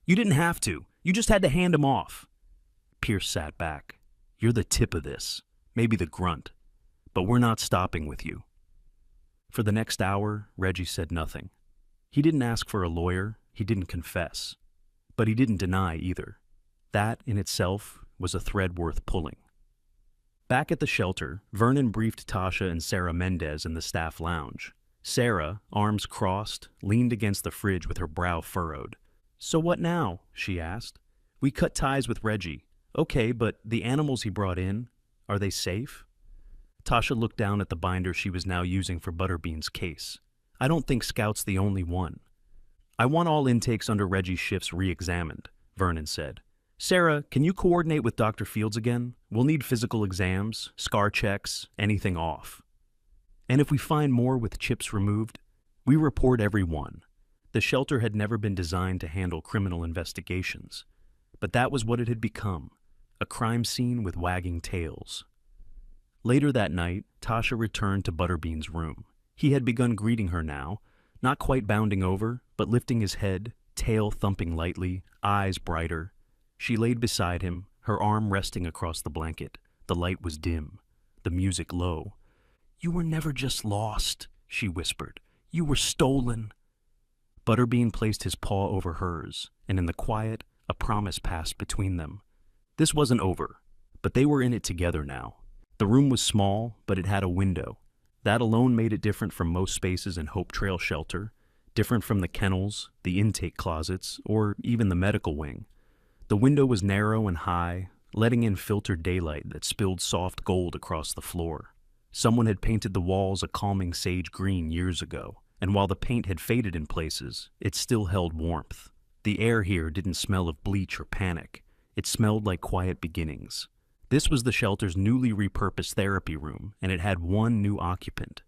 You didn't have to. You just had to hand him off. Pierce sat back. You're the tip of this, maybe the grunt. But we're not stopping with you. For the next hour, Reggie said nothing. He didn't ask for a lawyer, he didn't confess. But he didn't deny either. That, in itself, was a thread worth pulling. Back at the shelter, Vernon briefed Tasha and Sarah Mendez in the staff lounge. Sarah, arms crossed, leaned against the fridge with her brow furrowed. So what now? She asked. We cut ties with Reggie. Okay, but the animals he brought in, are they safe? Tasha looked down at the binder she was now using for Butterbean's case. I don't think Scout's the only one. I want all intakes under Reggie's shifts re-examined, Vernon said. Sarah, can you coordinate with Dr. Fields again? We'll need physical exams, scar checks, anything off. And if we find more with chips removed, we report every one. The shelter had never been designed to handle criminal investigations, but that was what it had become, a crime scene with wagging tails. Later that night, Tasha returned to Butterbean's room. He had begun greeting her now, not quite bounding over, but lifting his head, tail thumping lightly, eyes brighter. She laid beside him, her arm resting across the blanket. The light was dim, the music low. You were never just lost, she whispered. You were stolen. Butterbean placed his paw over hers, and in the quiet, a promise passed between them. This wasn't over, but they were in it together now. The room was small, but it had a window. That alone made it different from most spaces in Hope Trail Shelter, different from the kennels, the intake closets, or even the medical wing. The window was narrow and high, letting in filtered daylight that spilled soft gold across the floor. Someone had painted the walls a calming sage green years ago, and while the paint had faded in places, it still held warmth. The air here didn't smell of bleach or panic. It smelled like quiet beginnings. This was the shelter's newly repurposed therapy room, and it had one new occupant,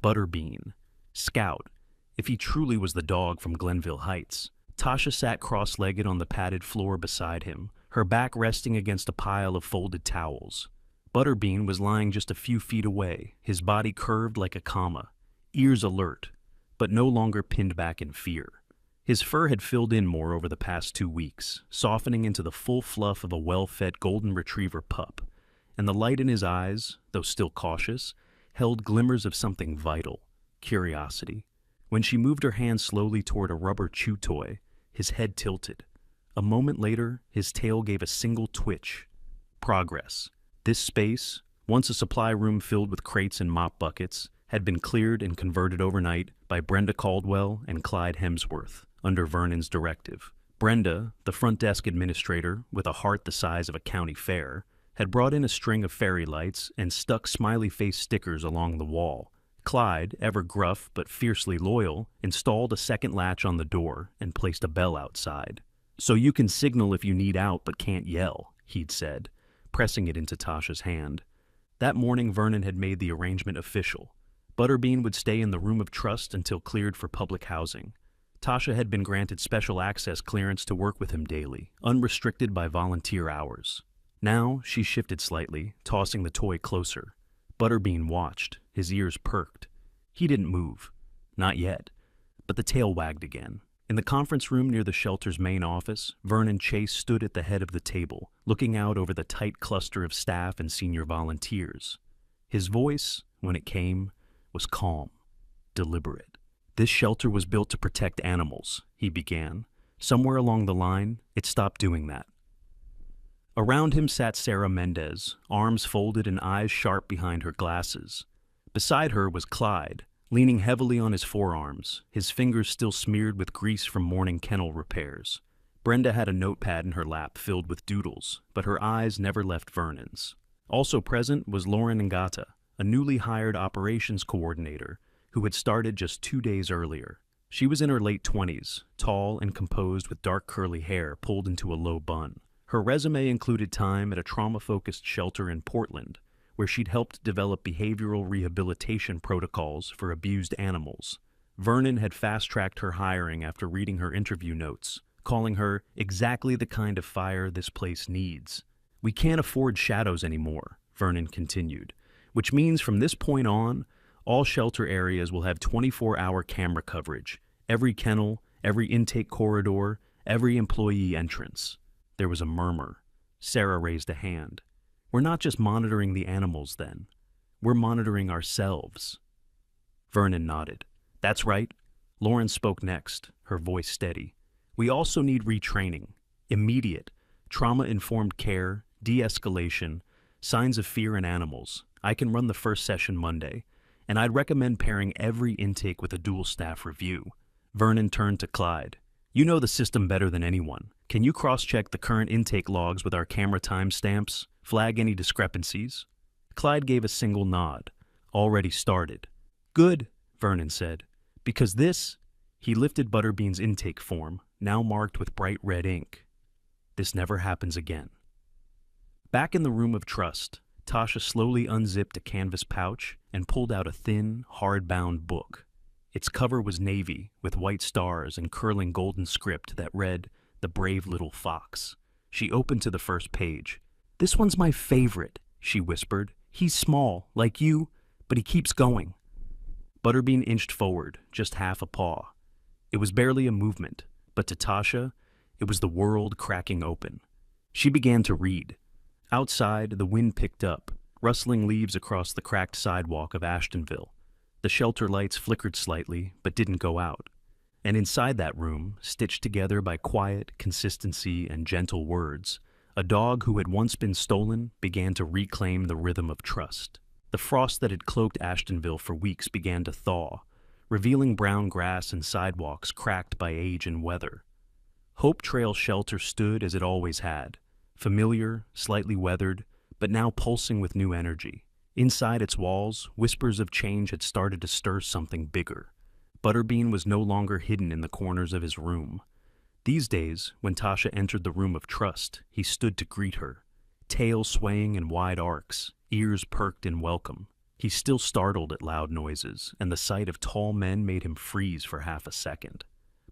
Butterbean. Scout, if he truly was the dog from Glenville Heights. Tasha sat cross-legged on the padded floor beside him, her back resting against a pile of folded towels. Butterbean was lying just a few feet away, his body curved like a comma, ears alert, but no longer pinned back in fear. His fur had filled in more over the past 2 weeks, softening into the full fluff of a well-fed golden retriever pup, and the light in his eyes, though still cautious, held glimmers of something vital, curiosity. When she moved her hand slowly toward a rubber chew toy, his head tilted. A moment later, his tail gave a single twitch. Progress. This space, once a supply room filled with crates and mop buckets, had been cleared and converted overnight by Brenda Caldwell and Clyde Hemsworth, under Vernon's directive. Brenda, the front desk administrator with a heart the size of a county fair, had brought in a string of fairy lights and stuck smiley-face stickers along the wall. Clyde, ever gruff but fiercely loyal, installed a second latch on the door and placed a bell outside. So you can signal if you need out but can't yell, he'd said, pressing it into Tasha's hand. That morning Vernon had made the arrangement official. Butterbean would stay in the room of trust until cleared for public housing. Tasha had been granted special access clearance to work with him daily, unrestricted by volunteer hours. Now she shifted slightly, tossing the toy closer. Butterbean watched, his ears perked. He didn't move. Not yet. But the tail wagged again. In the conference room near the shelter's main office, Vernon Chase stood at the head of the table, looking out over the tight cluster of staff and senior volunteers. His voice, when it came, was calm, deliberate. This shelter was built to protect animals, he began. Somewhere along the line, it stopped doing that. Around him sat Sarah Mendez, arms folded and eyes sharp behind her glasses. Beside her was Clyde, leaning heavily on his forearms, his fingers still smeared with grease from morning kennel repairs. Brenda had a notepad in her lap filled with doodles, but her eyes never left Vernon's. Also present was Lauren Ngata, a newly hired operations coordinator who had started just 2 days earlier. She was in her late 20s, tall and composed with dark curly hair pulled into a low bun. Her resume included time at a trauma-focused shelter in Portland, where she'd helped develop behavioral rehabilitation protocols for abused animals. Vernon had fast-tracked her hiring after reading her interview notes, calling her exactly the kind of fire this place needs. "We can't afford shadows anymore," Vernon continued, "which means from this point on, all shelter areas will have 24-hour camera coverage, every kennel, every intake corridor, every employee entrance." There was a murmur. Sarah raised a hand. "We're not just monitoring the animals then. We're monitoring ourselves." Vernon nodded. "That's right." Lauren spoke next, her voice steady. "We also need retraining. Immediate. Trauma-informed care, de-escalation, signs of fear in animals. I can run the first session Monday, and I'd recommend pairing every intake with a dual staff review." Vernon turned to Clyde. "You know the system better than anyone. Can you cross-check the current intake logs with our camera timestamps? Flag any discrepancies?" Clyde gave a single nod. "Already started." "Good," Vernon said. "Because this—" He lifted Butterbean's intake form, now marked with bright red ink. "This never happens again." Back in the room of trust, Tasha slowly unzipped a canvas pouch and pulled out a thin, hard-bound book. Its cover was navy, with white stars and curling golden script that read, "The Brave Little Fox." She opened to the first page. "This one's my favorite," she whispered. "He's small, like you, but he keeps going." Butterbean inched forward, just half a paw. It was barely a movement, but to Tasha, it was the world cracking open. She began to read. Outside, the wind picked up, rustling leaves across the cracked sidewalk of Ashtonville. The shelter lights flickered slightly, but didn't go out. And inside that room, stitched together by quiet, consistency, and gentle words, a dog who had once been stolen began to reclaim the rhythm of trust. The frost that had cloaked Ashtonville for weeks began to thaw, revealing brown grass and sidewalks cracked by age and weather. Hope Trail Shelter stood as it always had, familiar, slightly weathered, but now pulsing with new energy. Inside its walls, whispers of change had started to stir something bigger. Butterbean was no longer hidden in the corners of his room. These days, when Tasha entered the room of trust, he stood to greet her, tail swaying in wide arcs, ears perked in welcome. He still startled at loud noises, and the sight of tall men made him freeze for half a second.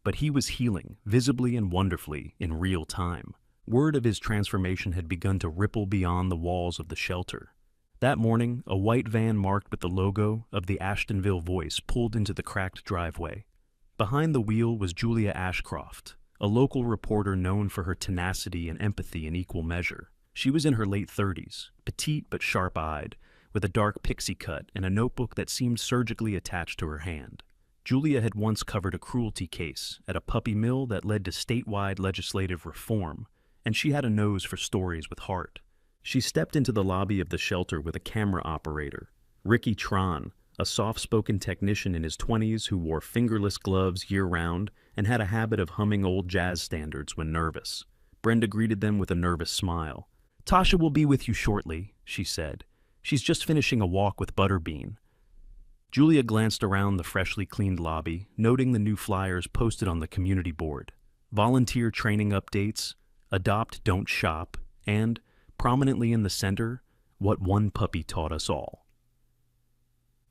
But he was healing, visibly and wonderfully, in real time. Word of his transformation had begun to ripple beyond the walls of the shelter. That morning, a white van marked with the logo of the Ashtonville Voice pulled into the cracked driveway. Behind the wheel was Julia Ashcroft, a local reporter known for her tenacity and empathy in equal measure. She was in her late 30s, petite but sharp-eyed, with a dark pixie cut and a notebook that seemed surgically attached to her hand. Julia had once covered a cruelty case at a puppy mill that led to statewide legislative reform, and she had a nose for stories with heart. She stepped into the lobby of the shelter with a camera operator, Ricky Tron, a soft-spoken technician in his 20s who wore fingerless gloves year-round and had a habit of humming old jazz standards when nervous. Brenda greeted them with a nervous smile. "Tasha will be with you shortly," she said. "She's just finishing a walk with Butterbean." Julia glanced around the freshly cleaned lobby, noting the new flyers posted on the community board. Volunteer training updates, adopt, don't shop, and, prominently in the center, what one puppy taught us all.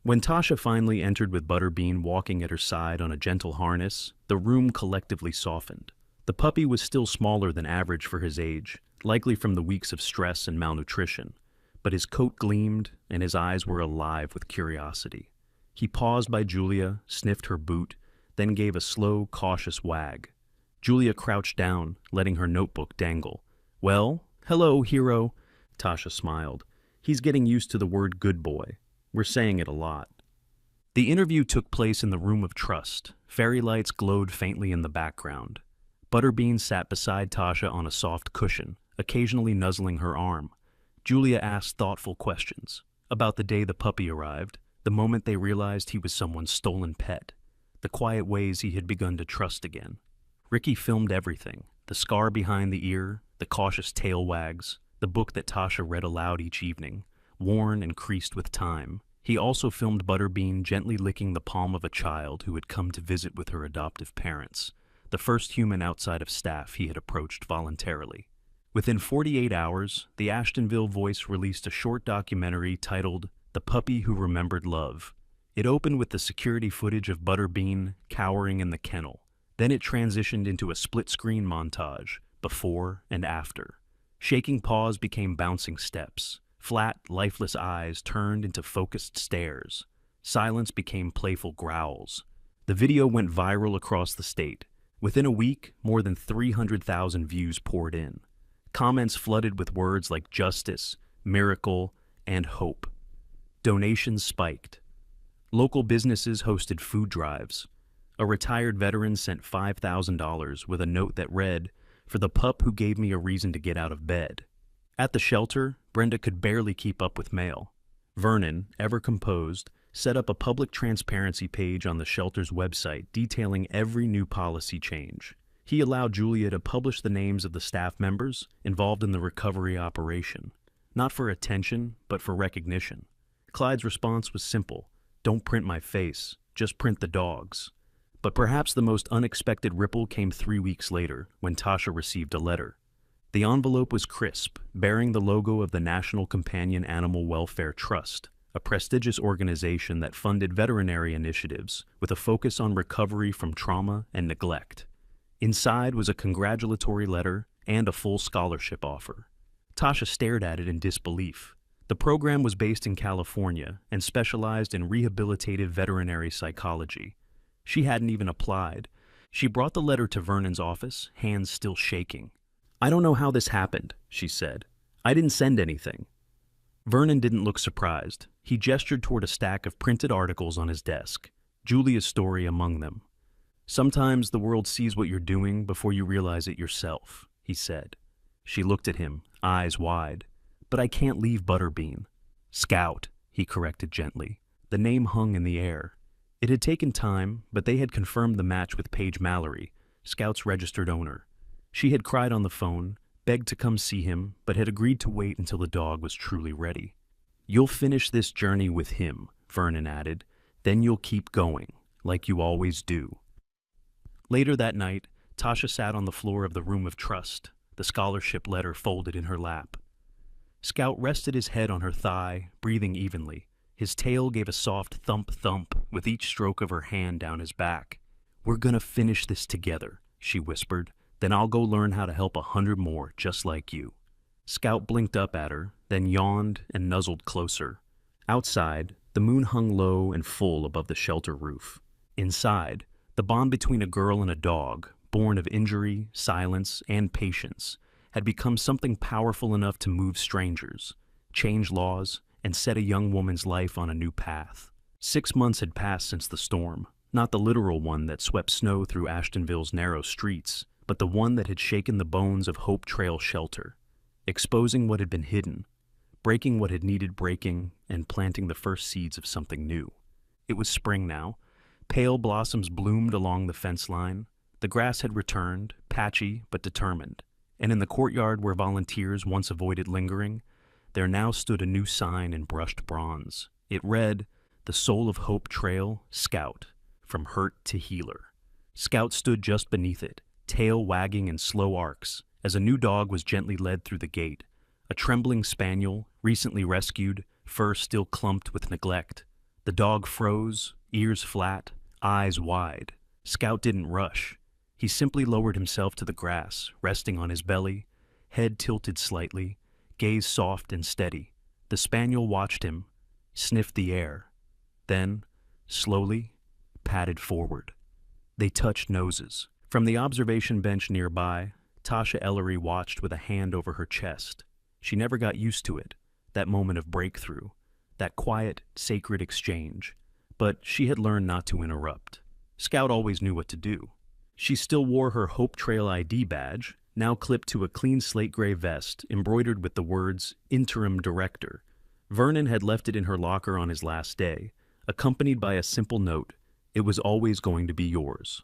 When Tasha finally entered with Butterbean walking at her side on a gentle harness, the room collectively softened. The puppy was still smaller than average for his age, likely from the weeks of stress and malnutrition, but his coat gleamed and his eyes were alive with curiosity. He paused by Julia, sniffed her boot, then gave a slow, cautious wag. Julia crouched down, letting her notebook dangle. "Well, hello, hero," Tasha smiled. "He's getting used to the word good boy. We're saying it a lot." The interview took place in the room of trust. Fairy lights glowed faintly in the background. Butterbean sat beside Tasha on a soft cushion, occasionally nuzzling her arm. Julia asked thoughtful questions about the day the puppy arrived, the moment they realized he was someone's stolen pet, the quiet ways he had begun to trust again. Ricky filmed everything: the scar behind the ear, the cautious tail wags, the book that Tasha read aloud each evening, worn and creased with time. He also filmed Butterbean gently licking the palm of a child who had come to visit with her adoptive parents, the first human outside of staff he had approached voluntarily. Within 48 hours, the Ashtonville Voice released a short documentary titled The Puppy Who Remembered Love. It opened with the security footage of Butterbean cowering in the kennel. Then it transitioned into a split-screen montage, before and after. Shaking paws became bouncing steps. Flat, lifeless eyes turned into focused stares. Silence became playful growls. The video went viral across the state. Within a week, more than 300,000 views poured in. Comments flooded with words like justice, miracle, and hope. Donations spiked. Local businesses hosted food drives. A retired veteran sent $5,000 with a note that read, "For the pup who gave me a reason to get out of bed." At the shelter, Brenda could barely keep up with mail. Vernon, ever composed, set up a public transparency page on the shelter's website detailing every new policy change. He allowed Julia to publish the names of the staff members involved in the recovery operation, not for attention, but for recognition. Clyde's response was simple: "Don't print my face, just print the dog's." But perhaps the most unexpected ripple came 3 weeks later, when Tasha received a letter. The envelope was crisp, bearing the logo of the National Companion Animal Welfare Trust, a prestigious organization that funded veterinary initiatives with a focus on recovery from trauma and neglect. Inside was a congratulatory letter and a full scholarship offer. Tasha stared at it in disbelief. The program was based in California and specialized in rehabilitative veterinary psychology. She hadn't even applied. She brought the letter to Vernon's office, hands still shaking. "I don't know how this happened," she said. "I didn't send anything." Vernon didn't look surprised. He gestured toward a stack of printed articles on his desk, Julia's story among them. "Sometimes the world sees what you're doing before you realize it yourself," he said. She looked at him, eyes wide. "But I can't leave Butterbean." "Scout," he corrected gently. The name hung in the air. It had taken time, but they had confirmed the match with Paige Mallory, Scout's registered owner. She had cried on the phone, begged to come see him, but had agreed to wait until the dog was truly ready. "You'll finish this journey with him," Vernon added. "Then you'll keep going, like you always do." Later that night, Tasha sat on the floor of the room of trust, the scholarship letter folded in her lap. Scout rested his head on her thigh, breathing evenly. His tail gave a soft thump-thump with each stroke of her hand down his back. "We're gonna finish this together," she whispered. "Then I'll go learn how to help 100 more just like you." Scout blinked up at her, then yawned and nuzzled closer. Outside, the moon hung low and full above the shelter roof. Inside, the bond between a girl and a dog, born of injury, silence, and patience, had become something powerful enough to move strangers, change laws, and set a young woman's life on a new path. 6 months had passed since the storm, not the literal one that swept snow through Ashtonville's narrow streets, but the one that had shaken the bones of Hope Trail Shelter, exposing what had been hidden, breaking what had needed breaking, and planting the first seeds of something new. It was spring now. Pale blossoms bloomed along the fence line. The grass had returned, patchy but determined, and in the courtyard where volunteers once avoided lingering, there now stood a new sign in brushed bronze. It read, "The Soul of Hope Trail, Scout, from Hurt to Healer." Scout stood just beneath it, tail wagging in slow arcs, as a new dog was gently led through the gate, a trembling spaniel, recently rescued, fur still clumped with neglect. The dog froze, ears flat, eyes wide. Scout didn't rush. He simply lowered himself to the grass, resting on his belly, head tilted slightly, gaze soft and steady. The spaniel watched him, sniffed the air, then, slowly, padded forward. They touched noses. From the observation bench nearby, Tasha Ellery watched with a hand over her chest. She never got used to it, that moment of breakthrough, that quiet, sacred exchange. But she had learned not to interrupt. Scout always knew what to do. She still wore her Hope Trail ID badge, now clipped to a clean slate gray vest embroidered with the words Interim Director. Vernon had left it in her locker on his last day, accompanied by a simple note: it was always going to be yours.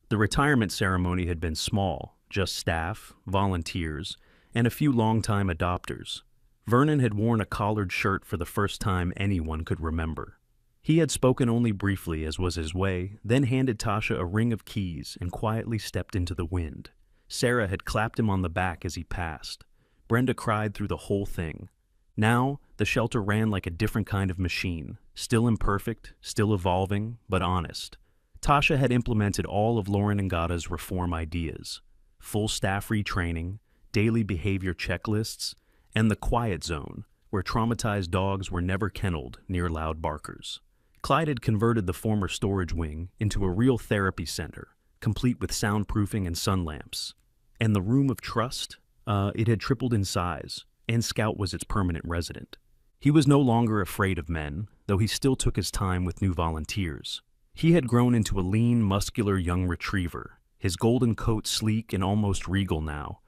The retirement ceremony had been small, just staff, volunteers, and a few longtime adopters. Vernon had worn a collared shirt for the first time anyone could remember. He had spoken only briefly, as was his way, then handed Tasha a ring of keys and quietly stepped into the wind. Sarah had clapped him on the back as he passed. Brenda cried through the whole thing. Now, the shelter ran like a different kind of machine, still imperfect, still evolving, but honest. Tasha had implemented all of Lauren and Gada's reform ideas: full staff retraining, daily behavior checklists, and the quiet zone, where traumatized dogs were never kenneled near loud barkers. Clyde had converted the former storage wing into a real therapy center, complete with soundproofing and sun lamps. And the room of trust? It had tripled in size, and Scout was its permanent resident. He was no longer afraid of men, though he still took his time with new volunteers. He had grown into a lean, muscular young retriever, his golden coat sleek and almost regal now.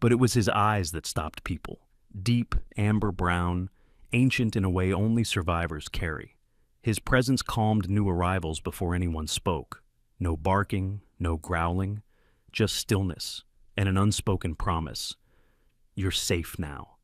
But it was his eyes that stopped people. Deep, amber brown, ancient in a way only survivors carry. His presence calmed new arrivals before anyone spoke. No barking, no growling, just stillness and an unspoken promise: you're safe now.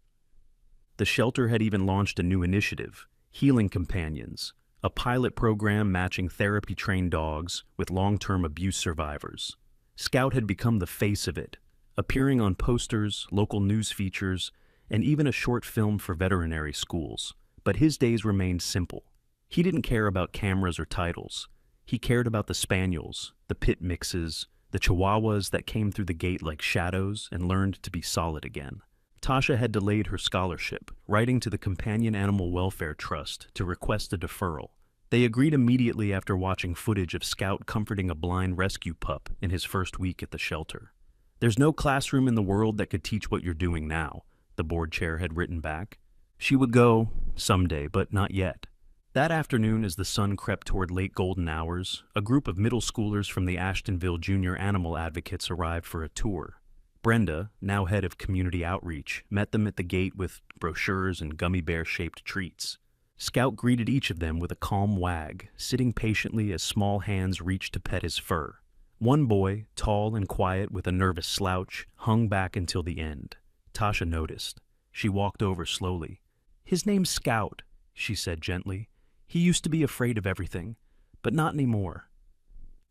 The shelter had even launched a new initiative, Healing Companions, a pilot program matching therapy-trained dogs with long-term abuse survivors. Scout had become the face of it, appearing on posters, local news features, and even a short film for veterinary schools. But his days remained simple. He didn't care about cameras or titles. He cared about the spaniels, the pit mixes, the chihuahuas that came through the gate like shadows and learned to be solid again. Tasha had delayed her scholarship, writing to the Companion Animal Welfare Trust to request a deferral. They agreed immediately after watching footage of Scout comforting a blind rescue pup in his first week at the shelter. "There's no classroom in the world that could teach what you're doing now," the board chair had written back. She would go someday, but not yet. That afternoon, as the sun crept toward late golden hours, a group of middle schoolers from the Ashtonville Junior Animal Advocates arrived for a tour. Brenda, now head of community outreach, met them at the gate with brochures and gummy bear-shaped treats. Scout greeted each of them with a calm wag, sitting patiently as small hands reached to pet his fur. One boy, tall and quiet with a nervous slouch, hung back until the end. Tasha noticed. She walked over slowly. "His name's Scout," she said gently. "He used to be afraid of everything, but not anymore."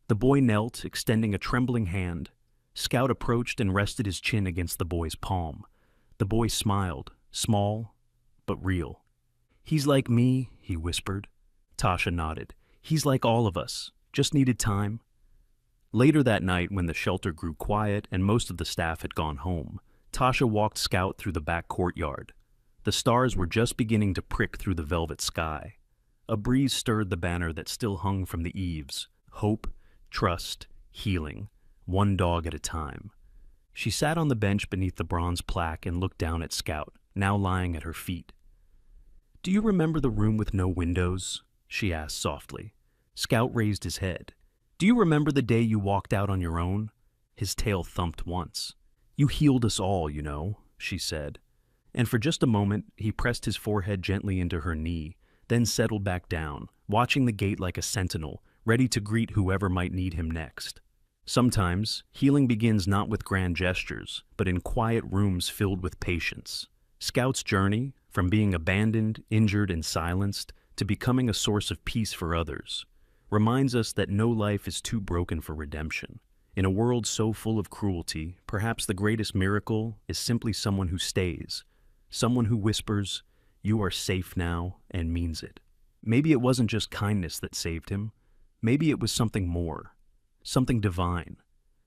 The boy knelt, extending a trembling hand. Scout approached and rested his chin against the boy's palm. The boy smiled, small, but real. "He's like me," he whispered. Tasha nodded. "He's like all of us, just needed time." Later that night, when the shelter grew quiet and most of the staff had gone home, Tasha walked Scout through the back courtyard. The stars were just beginning to prick through the velvet sky. A breeze stirred the banner that still hung from the eaves: hope, trust, healing, one dog at a time. She sat on the bench beneath the bronze plaque and looked down at Scout, now lying at her feet. "Do you remember the room with no windows?" she asked softly. Scout raised his head. "Do you remember the day you walked out on your own?" His tail thumped once. "You healed us all, you know," she said. And for just a moment, he pressed his forehead gently into her knee, then settled back down, watching the gate like a sentinel, ready to greet whoever might need him next. Sometimes, healing begins not with grand gestures, but in quiet rooms filled with patience. Scout's journey, from being abandoned, injured, and silenced, to becoming a source of peace for others, reminds us that no life is too broken for redemption. In a world so full of cruelty, perhaps the greatest miracle is simply someone who stays, someone who whispers, "You are safe now," and means it. Maybe it wasn't just kindness that saved him. Maybe it was something more, something divine.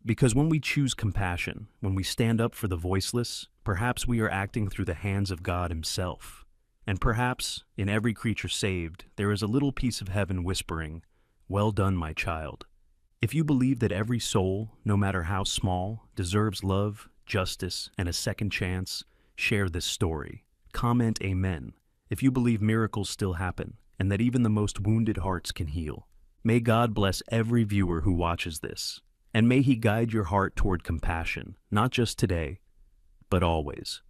Because when we choose compassion, when we stand up for the voiceless, perhaps we are acting through the hands of God Himself. And perhaps, in every creature saved, there is a little piece of heaven whispering, "Well done, my child." If you believe that every soul, no matter how small, deserves love, justice, and a second chance, share this story. Comment Amen if you believe miracles still happen and that even the most wounded hearts can heal. May God bless every viewer who watches this. And may he guide your heart toward compassion, not just today, but always.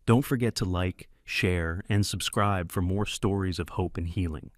Don't forget to like, share, and subscribe for more stories of hope and healing.